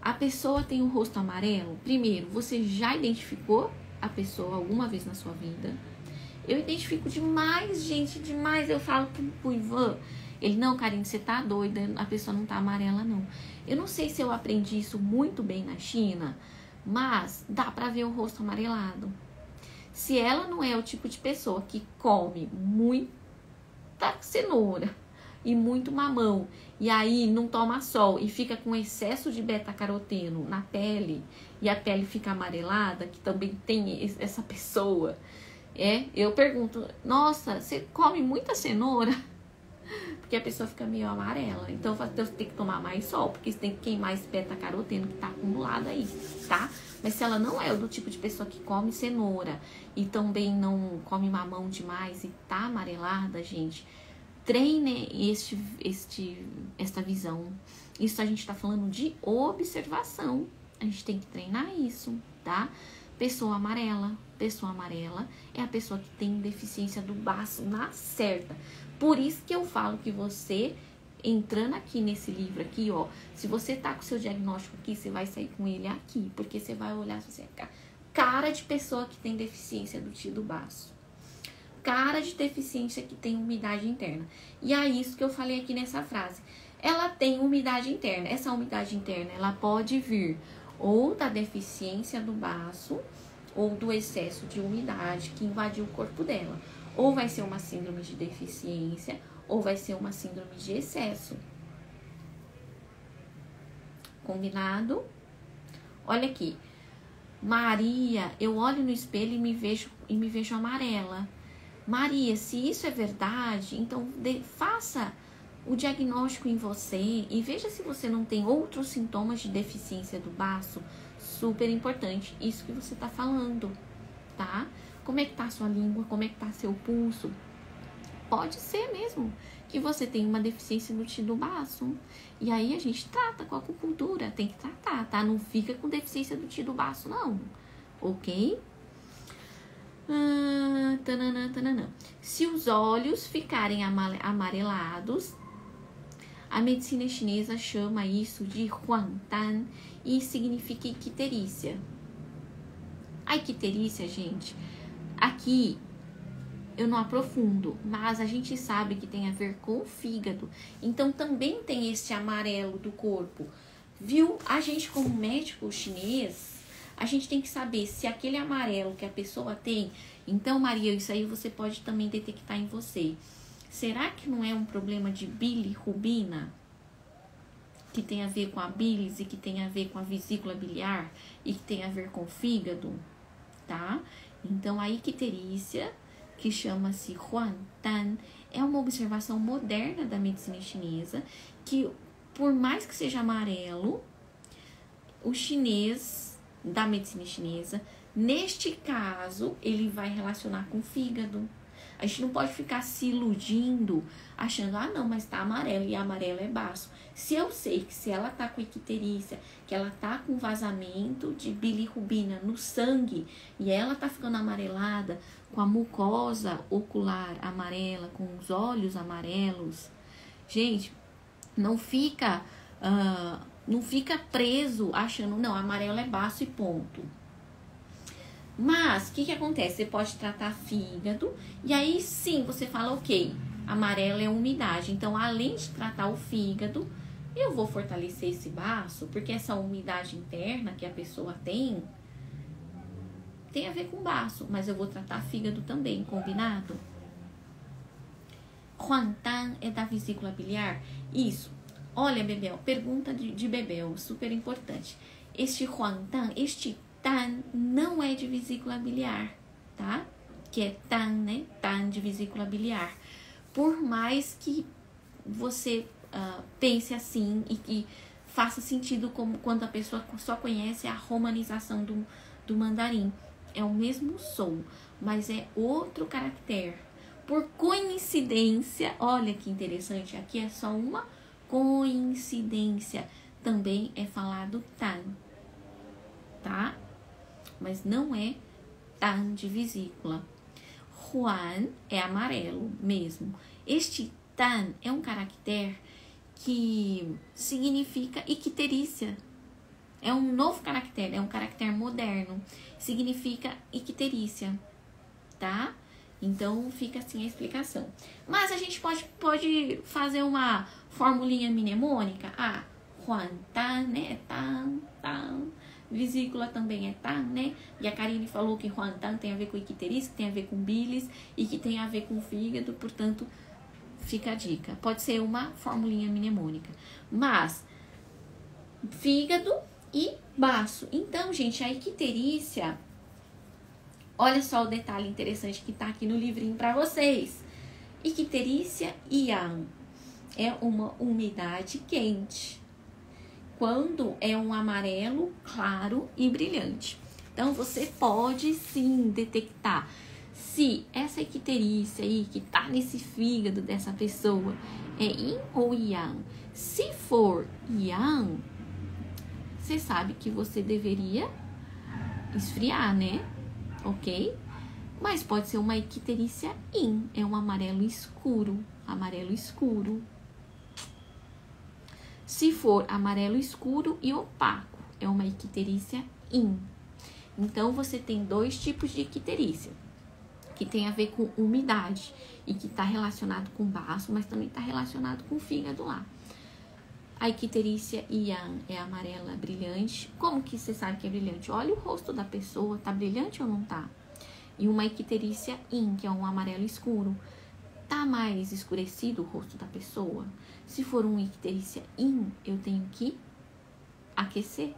A pessoa tem o rosto amarelo. Primeiro, você já identificou a pessoa alguma vez na sua vida? Eu identifico demais, gente, demais. Eu falo pro Ivan, ele, não, Karine, você tá doida, a pessoa não tá amarela, não. Eu não sei se eu aprendi isso muito bem na China, mas dá pra ver o rosto amarelado. Se ela não é o tipo de pessoa que come muita cenoura e muito mamão, e aí não toma sol e fica com excesso de beta-caroteno na pele, e a pele fica amarelada, que também tem essa pessoa, eu pergunto, nossa, você come muita cenoura? Porque a pessoa fica meio amarela. Então você tem que tomar mais sol, porque você tem que queimar esse beta-caroteno que tá acumulado aí, tá? Mas se ela não é do tipo de pessoa que come cenoura e também não come mamão demais e tá amarelada, gente, treine esta visão. Isso a gente tá falando de observação. A gente tem que treinar isso, tá? Pessoa amarela é a pessoa que tem deficiência do baço na certa. Por isso que eu falo que você, entrando aqui nesse livro aqui, ó, se você tá com o seu diagnóstico aqui, você vai sair com ele aqui, porque você vai olhar se você é cara de pessoa que tem deficiência do Qi do baço. Cara de deficiência que tem umidade interna. E é isso que eu falei aqui nessa frase. Ela tem umidade interna. Essa umidade interna, ela pode vir ou da deficiência do baço ou do excesso de umidade que invadiu o corpo dela. Ou vai ser uma síndrome de deficiência, ou vai ser uma síndrome de excesso. Combinado? Olha aqui. Maria, eu olho no espelho e me vejo amarela. Maria, se isso é verdade, então faça o diagnóstico em você e veja se você não tem outros sintomas de deficiência do baço. Super importante, isso que você tá falando, tá? Como é que tá a sua língua? Como é que tá seu pulso? Pode ser mesmo que você tenha uma deficiência no Qi do baço. E aí a gente trata com a acupuntura, tem que tratar, tá? Não fica com deficiência do Qi do baço, não. Ok? Se os olhos ficarem amarelados, a medicina chinesa chama isso de huangtan e significa icterícia. A icterícia, gente, aqui eu não aprofundo, mas a gente sabe que tem a ver com o fígado. Então também tem esse amarelo do corpo. Viu? A gente como médico chinês, a gente tem que saber se aquele amarelo que a pessoa tem. Então, Maria, isso aí você pode também detectar em você. Será que não é um problema de bilirrubina? Que tem a ver com a bilis e que tem a ver com a vesícula biliar e que tem a ver com o fígado, tá? Então, a icterícia, que chama-se Huangdan, é uma observação moderna da medicina chinesa, que por mais que seja amarelo, o chinês, da medicina chinesa, neste caso, ele vai relacionar com o fígado. A gente não pode ficar se iludindo, achando, ah não, mas tá amarelo e amarelo é baço. Se eu sei que se ela tá com icterícia, que ela tá com vazamento de bilirrubina no sangue e ela tá ficando amarelada, com a mucosa ocular amarela, com os olhos amarelos, gente, não fica preso achando, não, amarelo é baço e ponto. Mas, o que acontece? Você pode tratar fígado, e aí sim, você fala, ok, amarelo é umidade. Então, além de tratar o fígado, eu vou fortalecer esse baço, porque essa umidade interna que a pessoa tem a ver com baço, mas eu vou tratar fígado também, combinado? Huangdan é da vesícula biliar? Isso. Olha, Bebel, pergunta de Bebel, super importante. Este Huangdan, este Tan não é de vesícula biliar, tá? Que é Tan, né? Tan de vesícula biliar. Por mais que você pense assim e que faça sentido como quando a pessoa só conhece a romanização do mandarim. É o mesmo som, mas é outro caractere. Por coincidência, olha que interessante, aqui é só uma coincidência. Também é falado Tan, tá? Mas não é Tan de vesícula. Huan é amarelo mesmo. Este Tan é um caractere que significa icterícia. É um novo caractere, é um caractere moderno. Significa icterícia, tá? Então, fica assim a explicação. Mas a gente pode fazer uma formulinha mnemônica. Ah, Huan Tan, né? Tan, Tan. Vesícula também é Tan, né? E a Karine falou que Huangdan tem a ver com icterícia, que tem a ver com bilis e que tem a ver com fígado, portanto, fica a dica. Pode ser uma formulinha mnemônica. Mas, fígado e baço. Então, gente, a icterícia, olha só o detalhe interessante que tá aqui no livrinho para vocês. Icterícia Yang é uma umidade quente, quando é um amarelo claro e brilhante. Então, você pode sim detectar se essa icterícia aí que tá nesse fígado dessa pessoa é Yin ou Yang. Se for Yang, você sabe que você deveria esfriar, né? Ok? Mas pode ser uma icterícia Yin, é um amarelo escuro, amarelo escuro. Se for amarelo escuro e opaco, é uma icterícia Yin. Então, você tem dois tipos de icterícia, que tem a ver com umidade e que está relacionado com baço, mas também está relacionado com o fígado lá. A icterícia Yang é amarela brilhante. Como que você sabe que é brilhante? Olha o rosto da pessoa, tá brilhante ou não tá? E uma icterícia Yin, que é um amarelo escuro. Tá mais escurecido o rosto da pessoa? Se for uma icterícia Yin, eu tenho que aquecer.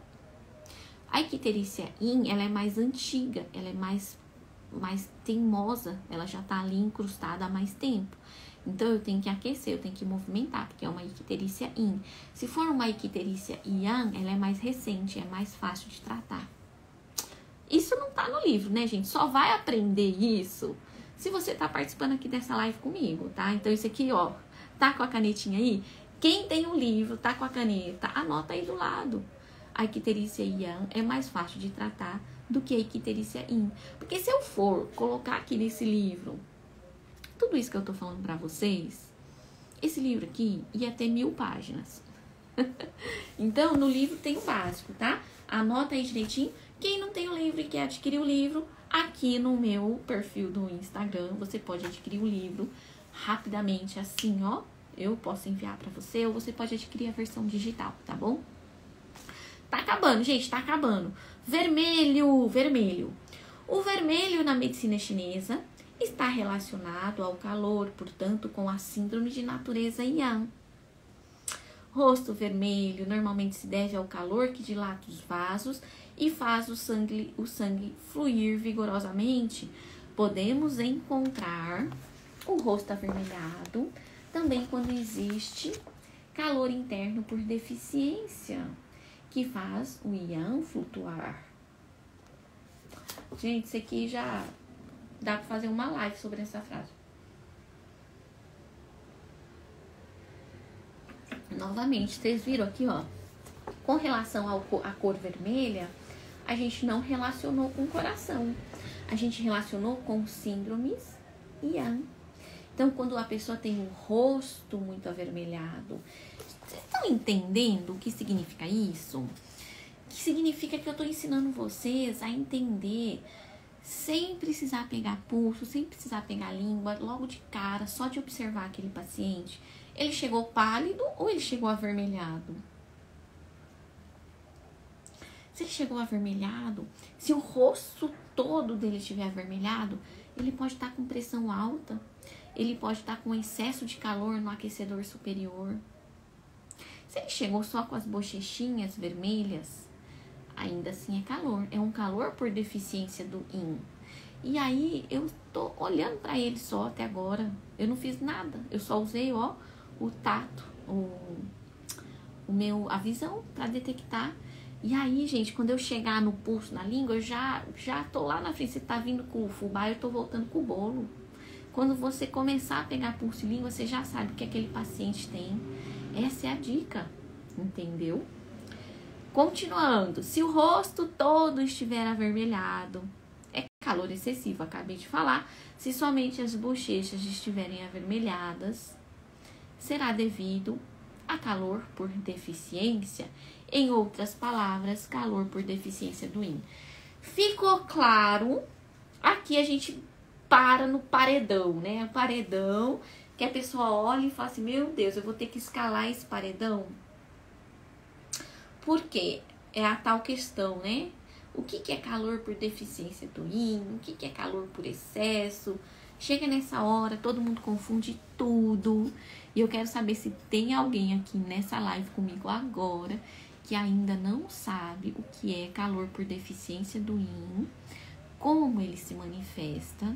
A icterícia Yin, ela é mais antiga, ela é mais teimosa, ela já tá ali incrustada há mais tempo. Então, eu tenho que aquecer, eu tenho que movimentar, porque é uma icterícia Yin. Se for uma icterícia Yang, ela é mais recente, é mais fácil de tratar. Isso não tá no livro, né, gente? Só vai aprender isso se você tá participando aqui dessa live comigo, tá? Então, isso aqui, ó, tá com a canetinha aí? Quem tem um livro, tá com a caneta, anota aí do lado. A icterícia Yang é mais fácil de tratar do que a icterícia Yin. Porque se eu for colocar aqui nesse livro tudo isso que eu tô falando pra vocês, esse livro aqui ia ter 1000 páginas. Então, no livro tem o básico, tá? Anota aí direitinho. Quem não tem o livro e quer adquirir o livro, Aqui no meu perfil do Instagram, você pode adquirir o livro rapidamente, assim, ó. Eu posso enviar pra você, ou você pode adquirir a versão digital, tá bom? Tá acabando, gente, tá acabando. Vermelho, vermelho. O vermelho na medicina chinesa está relacionado ao calor, portanto, com a síndrome de natureza Yang. Rosto vermelho normalmente se deve ao calor que dilata os vasos e faz o sangue fluir vigorosamente. Podemos encontrar o rosto avermelhado também quando existe calor interno por deficiência, que faz o Yang flutuar. Gente, isso aqui já dá para fazer uma live sobre essa frase. Novamente, vocês viram aqui, ó, com relação à cor vermelha, a gente não relacionou com o coração. A gente relacionou com síndromes Yang. Então, quando a pessoa tem um rosto muito avermelhado, vocês estão entendendo o que significa isso? Que significa que eu estou ensinando vocês a entender sem precisar pegar pulso, sem precisar pegar língua, logo de cara, só de observar aquele paciente. Ele chegou pálido ou ele chegou avermelhado? Se ele chegou avermelhado, se o rosto todo dele estiver avermelhado, ele pode estar com pressão alta, ele pode estar com excesso de calor no aquecedor superior. Se ele chegou só com as bochechinhas vermelhas, ainda assim é calor. É um calor por deficiência do Yin. E aí eu tô olhando para ele só até agora. Eu não fiz nada. Eu só usei, ó, o tato, a visão para detectar. E aí, gente, quando eu chegar no pulso, na língua, eu já tô lá na frente. Você tá vindo com o fubá, eu tô voltando com o bolo. Quando você começar a pegar pulso e língua, você já sabe o que aquele paciente tem. Essa é a dica, entendeu? Continuando, se o rosto todo estiver avermelhado, é calor excessivo, acabei de falar. Se somente as bochechas estiverem avermelhadas, será devido a calor por deficiência. Em outras palavras, calor por deficiência do Yin. Ficou claro? Aqui a gente para no paredão, né? O paredão que a pessoa olha e fala assim, meu Deus, eu vou ter que escalar esse paredão. Por quê? É a tal questão, né? O que é calor por deficiência do Yin? O que é calor por excesso? Chega nessa hora, todo mundo confunde tudo. E eu quero saber se tem alguém aqui nessa live comigo agora que ainda não sabe o que é calor por deficiência do Yin, como ele se manifesta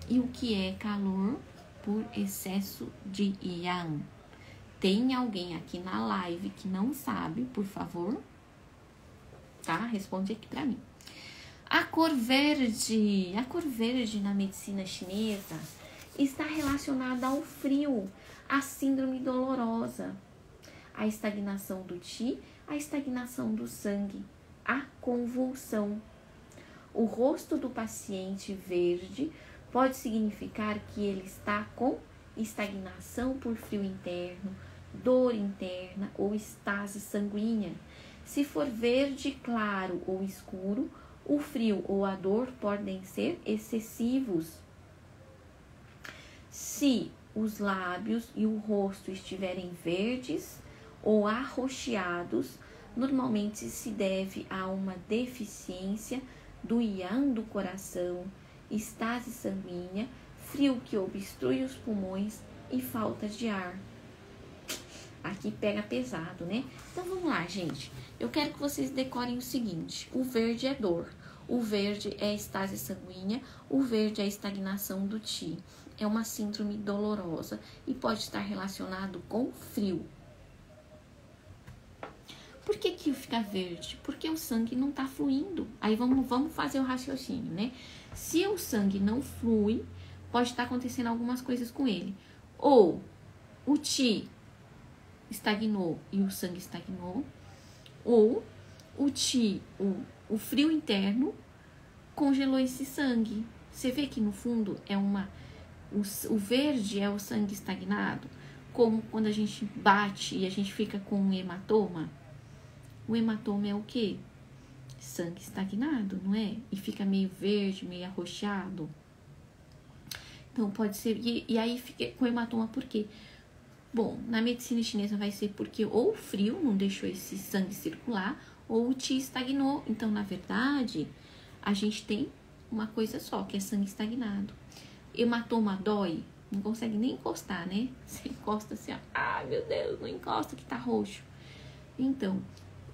e o que é calor por excesso de Yang. Tem alguém aqui na live que não sabe, por favor? Tá? Responde aqui pra mim. A cor verde na medicina chinesa está relacionada ao frio, à síndrome dolorosa, à estagnação do qi, à estagnação do sangue, à convulsão. O rosto do paciente verde pode significar que ele está com estagnação por frio interno, dor interna ou estase sanguínea. Se for verde claro ou escuro, o frio ou a dor podem ser excessivos. Se os lábios e o rosto estiverem verdes ou arroxeados, normalmente se deve a uma deficiência do Yang do coração, estase sanguínea, frio que obstrui os pulmões e falta de ar. Aqui pega pesado, né? Então vamos lá, gente. Eu quero que vocês decorem o seguinte: o verde é dor, o verde é estase sanguínea, o verde é estagnação do qi. É uma síndrome dolorosa e pode estar relacionado com frio. Por que fica verde? Porque o sangue não está fluindo. Aí vamos fazer o raciocínio, né? Se o sangue não flui, pode estar acontecendo algumas coisas com ele. Ou o qi estagnou e o sangue estagnou. Ou o qi, o frio interno, congelou esse sangue. Você vê que no fundo é o verde é o sangue estagnado. Como quando a gente bate e a gente fica com um hematoma. O hematoma é o quê? Sangue estagnado, não é? E fica meio verde, meio arroxeado. Então, pode ser... E aí, fica com hematoma por quê? Bom, na medicina chinesa vai ser porque ou o frio não deixou esse sangue circular, ou o qi estagnou. Então, na verdade, a gente tem uma coisa só, que é sangue estagnado. Hematoma dói, não consegue nem encostar, né? Você encosta assim, ó, ai meu Deus, não encosta que tá roxo. Então,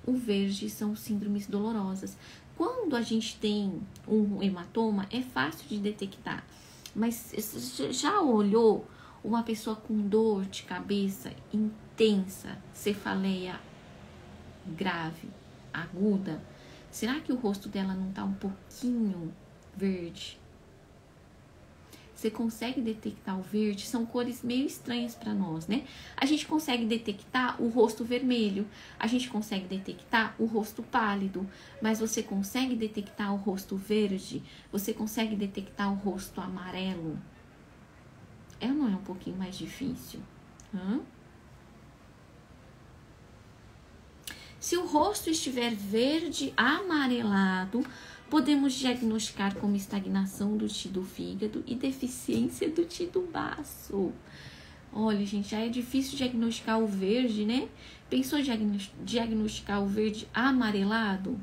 o verde são síndromes dolorosas. Quando a gente tem um hematoma, é fácil de detectar. Mas já olhou uma pessoa com dor de cabeça intensa, cefaleia grave, aguda? Será que o rosto dela não tá um pouquinho verde? Você consegue detectar o verde? São cores meio estranhas para nós, né? A gente consegue detectar o rosto vermelho, a gente consegue detectar o rosto pálido, mas você consegue detectar o rosto verde? Você consegue detectar o rosto amarelo? É ou não é um pouquinho mais difícil? Se o rosto estiver verde amarelado, podemos diagnosticar como estagnação do qi do fígado e deficiência do qi do baço. Olha, gente, já é difícil diagnosticar o verde, né? Pensou em diagnosticar o verde amarelado?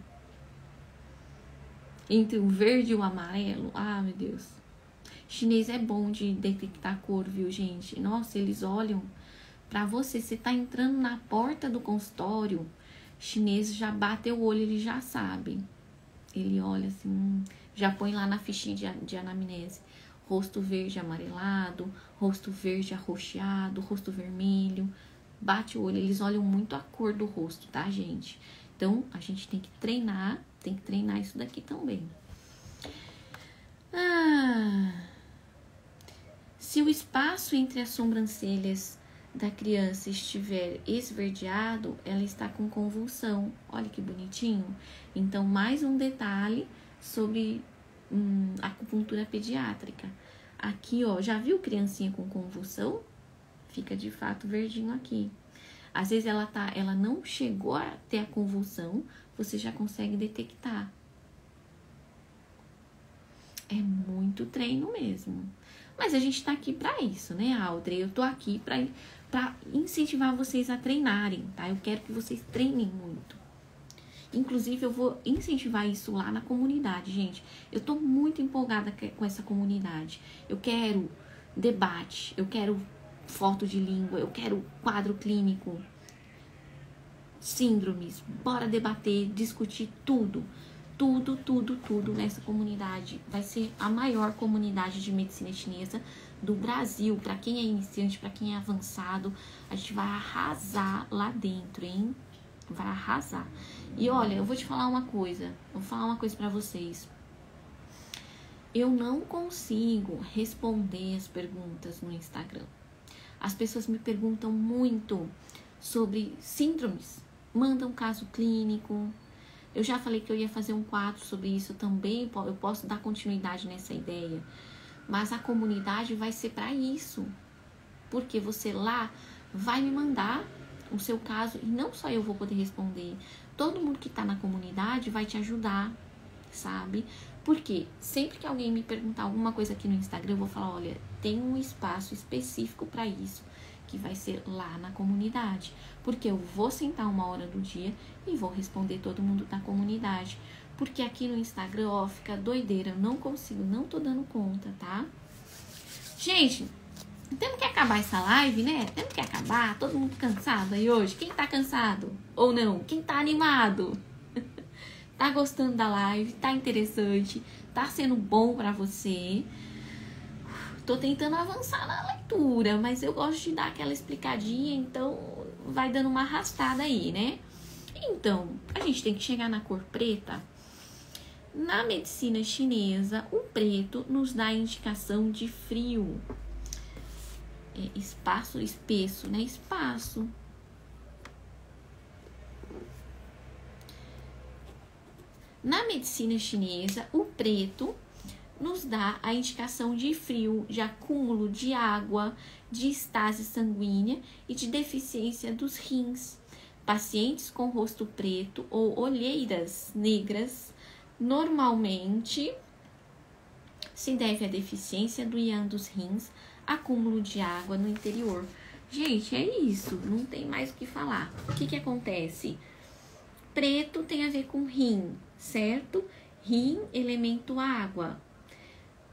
Entre o verde e o amarelo? Ah, meu Deus. Chinês é bom de detectar cor, viu, gente? Nossa, eles olham pra você. Você tá entrando na porta do consultório, chinês já bate o olho, ele já sabe. Ele olha assim, já põe lá na fichinha de anamnese. Rosto verde amarelado, rosto verde arroxeado, rosto vermelho. Bate o olho, eles olham muito a cor do rosto, tá, gente? Então, a gente tem que treinar isso daqui também. Se o espaço entre as sobrancelhas da criança estiver esverdeado, ela está com convulsão. Olha que bonitinho. Então, mais um detalhe sobre acupuntura pediátrica. Aqui, ó, já viu criancinha com convulsão? Fica de fato verdinho aqui. Às vezes ela não chegou a ter a convulsão, você já consegue detectar. É muito treino mesmo. Mas a gente tá aqui pra isso, né, Audrey? Eu tô aqui pra incentivar vocês a treinarem, tá? Eu quero que vocês treinem muito. Inclusive, eu vou incentivar isso lá na comunidade, gente. Eu tô muito empolgada com essa comunidade. Eu quero debate, eu quero foto de língua, eu quero quadro clínico, síndromes. Bora debater, discutir tudo. Tudo nessa comunidade. Vai ser a maior comunidade de medicina chinesa do Brasil. Para quem é iniciante, para quem é avançado, a gente vai arrasar lá dentro, hein? Vai arrasar. E olha, eu vou te falar uma coisa. Vou falar uma coisa para vocês. Eu não consigo responder as perguntas no Instagram. As pessoas me perguntam muito sobre síndromes. Mandam caso clínico. Eu já falei que eu ia fazer um quadro sobre isso também, eu posso dar continuidade nessa ideia. Mas a comunidade vai ser para isso. Porque você lá vai me mandar o seu caso e não só eu vou poder responder. Todo mundo que tá na comunidade vai te ajudar, sabe? Porque sempre que alguém me perguntar alguma coisa aqui no Instagram, eu vou falar, olha, tem um espaço específico para isso, que vai ser lá na comunidade. Porque eu vou sentar uma hora do dia e vou responder todo mundo da comunidade. Porque aqui no Instagram, ó, fica doideira. Eu não consigo, não tô dando conta, tá? Gente, temos que acabar essa live, né? Temos que acabar. Todo mundo cansado aí hoje. Quem tá cansado? Ou não? Quem tá animado? Tá gostando da live? Tá interessante? Tá sendo bom pra você? Tô tentando avançar na leitura, mas eu gosto de dar aquela explicadinha, então vai dando uma arrastada aí, né? Então, a gente tem que chegar na cor preta. Na medicina chinesa, o preto nos dá a indicação de frio. Espaço espesso, né? Espaço. Na medicina chinesa, o preto nos dá a indicação de frio, de acúmulo de água, de estase sanguínea e de deficiência dos rins. Pacientes com rosto preto ou olheiras negras, normalmente se deve à deficiência do ion dos rins, acúmulo de água no interior. Gente, é isso, não tem mais o que falar. O que acontece? Preto tem a ver com rim, certo? Rim, elemento água.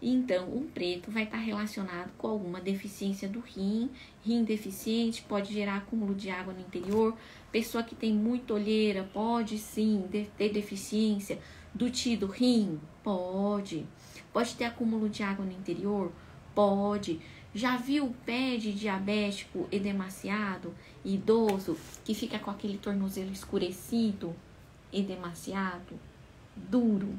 Então, o preto vai estar relacionado com alguma deficiência do rim. Rim deficiente pode gerar acúmulo de água no interior. Pessoa que tem muita olheira pode sim ter deficiência do tido rim? Pode. Pode ter acúmulo de água no interior? Pode. Já viu o pé de diabético edemaciado, idoso, que fica com aquele tornozelo escurecido, edemaciado, duro?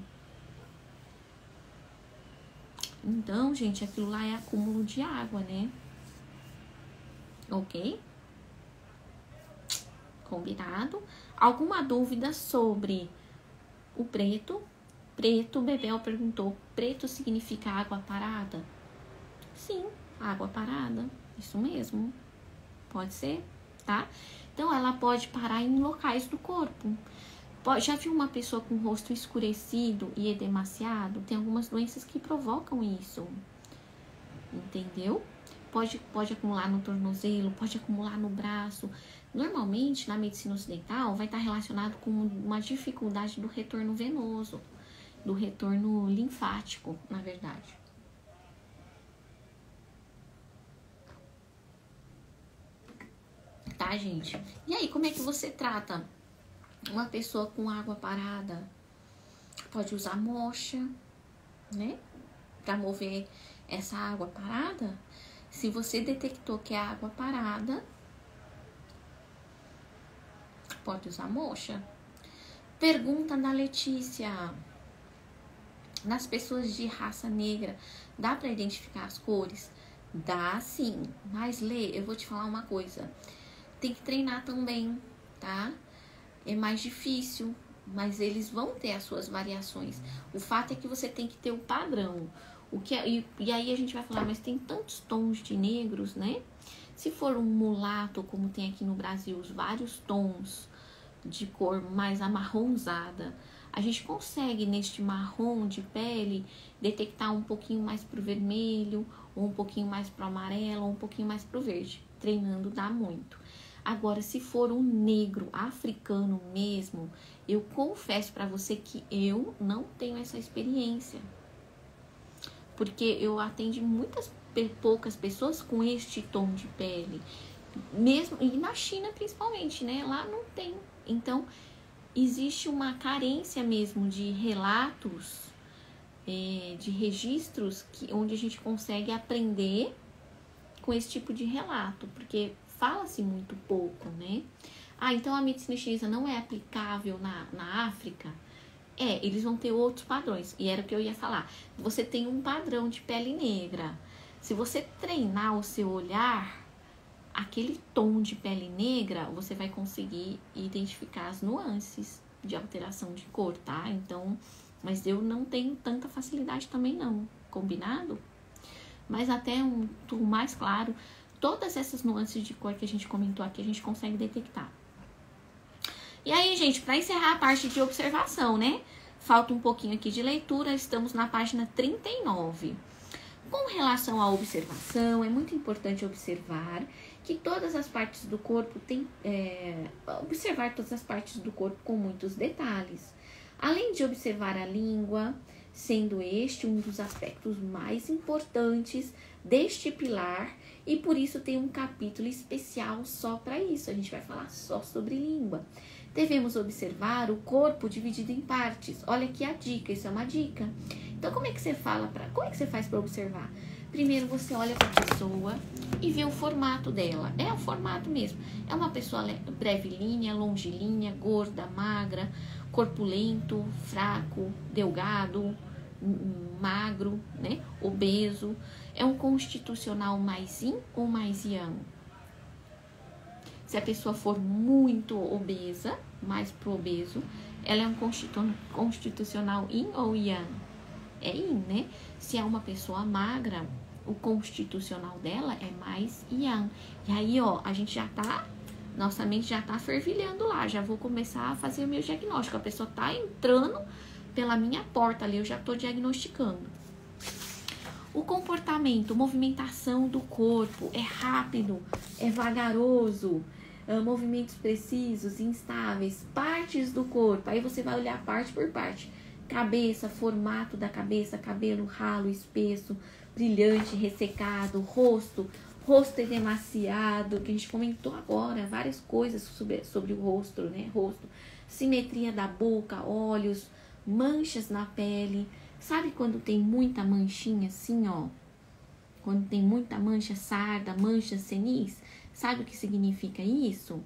Então, gente, aquilo lá é acúmulo de água, né? Ok? Combinado? Alguma dúvida sobre o preto? Preto, Bebel perguntou, preto significa água parada? Sim, água parada, isso mesmo. Pode ser, tá? Então, ela pode parar em locais do corpo. Já viu uma pessoa com o rosto escurecido e edemaciado? Tem algumas doenças que provocam isso. Entendeu? Pode acumular no tornozelo, pode acumular no braço. Normalmente, na medicina ocidental, vai estar relacionado com uma dificuldade do retorno venoso, do retorno linfático, na verdade. Tá, gente? E aí, como é que você trata uma pessoa com água parada? Pode usar moxa, né? Pra mover essa água parada. Se você detectou que é água parada, pode usar moxa. Pergunta da Letícia. Nas pessoas de raça negra, dá pra identificar as cores? Dá sim. Mas, Lê, eu vou te falar uma coisa. Tem que treinar também, tá? É mais difícil, mas eles vão ter as suas variações. O fato é que você tem que ter o padrão. E aí a gente vai falar, mas tem tantos tons de negros, né? Se for um mulato, como tem aqui no Brasil, os vários tons de cor mais amarronzada, a gente consegue neste marrom de pele detectar um pouquinho mais pro vermelho, ou um pouquinho mais pro amarelo, ou um pouquinho mais pro verde. Treinando dá muito. Agora, se for um negro africano mesmo, eu confesso para você que eu não tenho essa experiência. Porque eu atendo poucas pessoas com este tom de pele. Mesmo, e na China principalmente, né? Lá não tem. Então, existe uma carência mesmo de relatos, de registros, onde a gente consegue aprender com esse tipo de relato. Porque fala-se muito pouco, né? Então a medicina chinesa não é aplicável na África? Eles vão ter outros padrões. E era o que eu ia falar. Você tem um padrão de pele negra. Se você treinar o seu olhar, aquele tom de pele negra, você vai conseguir identificar as nuances de alteração de cor, tá? Então, mas eu não tenho tanta facilidade também não. Combinado? Mas até um tom mais claro, todas essas nuances de cor que a gente comentou aqui, a gente consegue detectar. E aí, gente, para encerrar a parte de observação, né? Falta um pouquinho aqui de leitura, estamos na página 39. Com relação à observação, é muito importante observar que todas as partes do corpo observar todas as partes do corpo com muitos detalhes. Além de observar a língua, sendo este um dos aspectos mais importantes deste pilar, e por isso tem um capítulo especial só para isso. A gente vai falar só sobre língua. Devemos observar o corpo dividido em partes. Olha aqui a dica, isso é uma dica. Então, como é que você faz para observar? Primeiro, você olha para a pessoa e vê o formato dela. É o formato mesmo. É uma pessoa brevilínea, longilínea, gorda, magra, corpulento, fraco, delgado, magro, né? Obeso. É um constitucional mais yin ou mais yang? Se a pessoa for muito obesa, mais pro obeso, ela é um constitucional yin ou yang? É yin, né? Se é uma pessoa magra, o constitucional dela é mais yang. E aí, ó, a gente já tá Nossa mente já tá fervilhando lá, já vou começar a fazer o meu diagnóstico. A pessoa tá entrando pela minha porta ali, eu já tô diagnosticando. O comportamento, movimentação do corpo, é rápido, é vagaroso, movimentos precisos, instáveis, partes do corpo. Aí você vai olhar parte por parte. Cabeça, formato da cabeça, cabelo ralo, espesso, brilhante, ressecado, rosto edemaciado, que a gente comentou agora, várias coisas sobre o rosto, né? Rosto, simetria da boca, olhos, manchas na pele. Sabe quando tem muita manchinha assim, ó? Quando tem muita mancha, sarda, mancha senis? Sabe o que significa isso?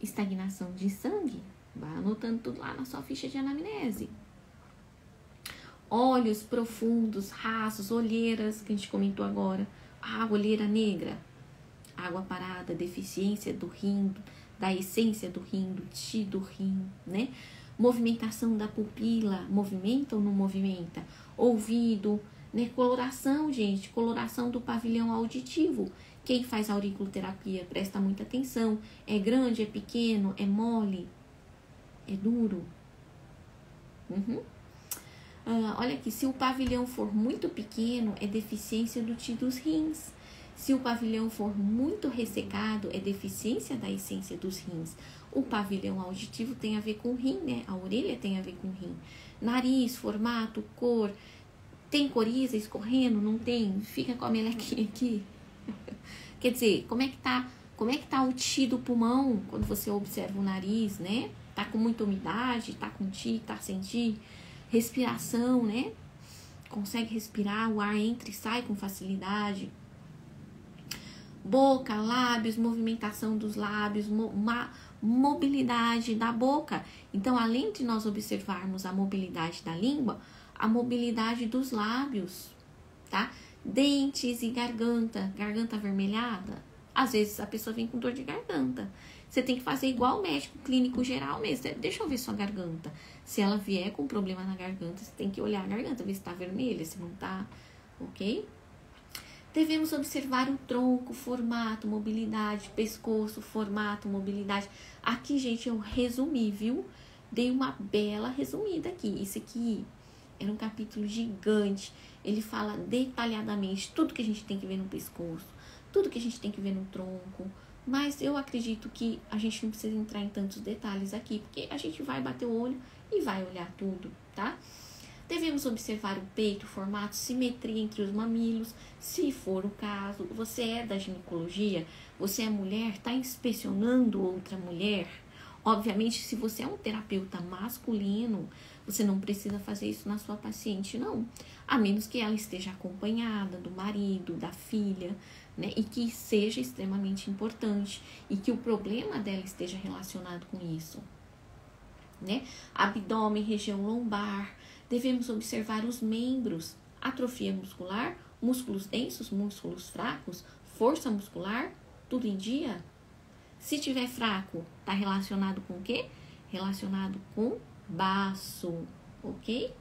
Estagnação de sangue. Vai anotando tudo lá na sua ficha de anamnese. Olhos profundos, rasos, olheiras, que a gente comentou agora. Olheira negra. Água parada, deficiência do rim, da essência do rim, do ti do rim, né? Movimentação da pupila, movimenta ou não movimenta? Ouvido, né? Coloração, gente, coloração do pavilhão auditivo. Quem faz auriculoterapia presta muita atenção. É grande, é pequeno, é mole, é duro. Olha aqui, se o pavilhão for muito pequeno, é deficiência do ti dos rins. Se o pavilhão for muito ressecado, é deficiência da essência dos rins. O pavilhão auditivo tem a ver com o rim, né? A orelha tem a ver com o rim. Nariz, formato, cor. Tem coriza escorrendo? Não tem? Fica com a melequinha aqui. Quer dizer, como é que tá o ti do pulmão quando você observa o nariz, né? Tá com muita umidade, tá com ti, tá sem ti. Respiração, né? Consegue respirar, o ar entra e sai com facilidade. Boca, lábios, movimentação dos lábios, mobilidade da boca. Então, além de nós observarmos a mobilidade da língua, a mobilidade dos lábios, tá? Dentes e garganta avermelhada. Às vezes a pessoa vem com dor de garganta. Você tem que fazer igual o médico clínico geral mesmo. Deixa eu ver sua garganta. Se ela vier com problema na garganta, você tem que olhar a garganta, ver se tá vermelha, se não tá, ok? Devemos observar o tronco, formato, mobilidade, pescoço, formato, mobilidade. Aqui, gente, eu resumi, viu? Dei uma bela resumida aqui. Isso aqui era um capítulo gigante. Ele fala detalhadamente tudo que a gente tem que ver no pescoço, tudo que a gente tem que ver no tronco. Mas eu acredito que a gente não precisa entrar em tantos detalhes aqui, porque a gente vai bater o olho e vai olhar tudo, tá? Devemos observar o peito, formato, simetria entre os mamilos, se for o caso. Você é da ginecologia, você é mulher, está inspecionando outra mulher. Obviamente, se você é um terapeuta masculino, você não precisa fazer isso na sua paciente, não. A menos que ela esteja acompanhada do marido, da filha, né? E que seja extremamente importante e que o problema dela esteja relacionado com isso, né? Abdômen, região lombar. Devemos observar os membros, atrofia muscular, músculos densos, músculos fracos, força muscular, tudo em dia. Se tiver fraco, está relacionado com o quê? Relacionado com baço, ok?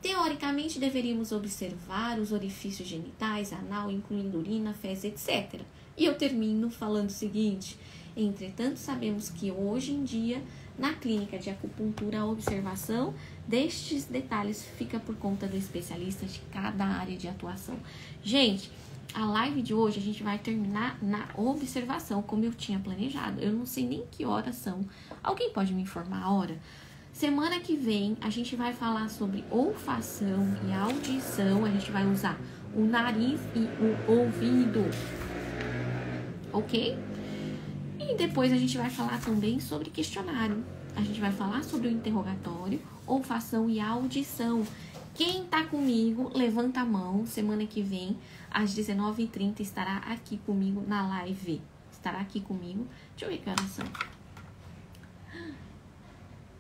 Teoricamente, deveríamos observar os orifícios genitais, anal, incluindo urina, fezes, etc. E eu termino falando o seguinte: entretanto, sabemos que hoje em dia, na clínica de acupuntura, a observação destes detalhes fica por conta do especialista de cada área de atuação. Gente, a live de hoje a gente vai terminar na observação, como eu tinha planejado. Eu não sei nem que horas são. Alguém pode me informar a hora? Semana que vem a gente vai falar sobre olfação e audição. A gente vai usar o nariz e o ouvido, ok? E depois a gente vai falar também sobre questionário. A gente vai falar sobre o interrogatório, olfação e audição. Quem tá comigo, levanta a mão. Semana que vem, às 19h30, estará aqui comigo na live. Estará aqui comigo. Deixa eu ver que horas são.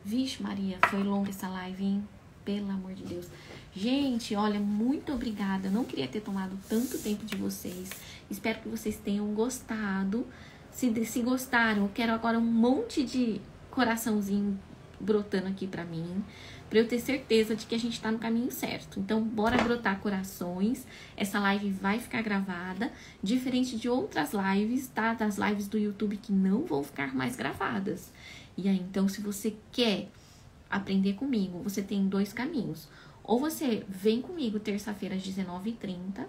Vixe, Maria, foi longa essa live, hein? Pelo amor de Deus. Gente, olha, muito obrigada. Não queria ter tomado tanto tempo de vocês. Espero que vocês tenham gostado. Se gostaram, eu quero agora um monte de coraçãozinho brotando aqui pra mim. para eu ter certeza de que a gente está no caminho certo. Então, bora brotar corações. Essa live vai ficar gravada, diferente de outras lives, tá? Das lives do YouTube que não vão ficar mais gravadas. E aí, então, se você quer aprender comigo, você tem dois caminhos. Ou você vem comigo terça-feira às 19h30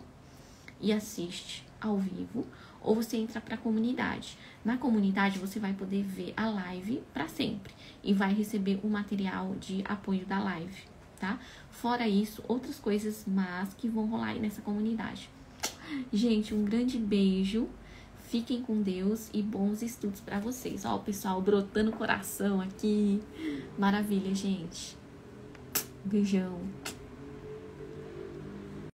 e assiste ao vivo, ou você entra para a comunidade. Na comunidade você vai poder ver a live para sempre e vai receber o material de apoio da live, tá? Fora isso, outras coisas más que vão rolar aí nessa comunidade. Gente, um grande beijo. Fiquem com Deus e bons estudos para vocês. Ó, o pessoal brotando coração aqui. Maravilha, gente. Beijão.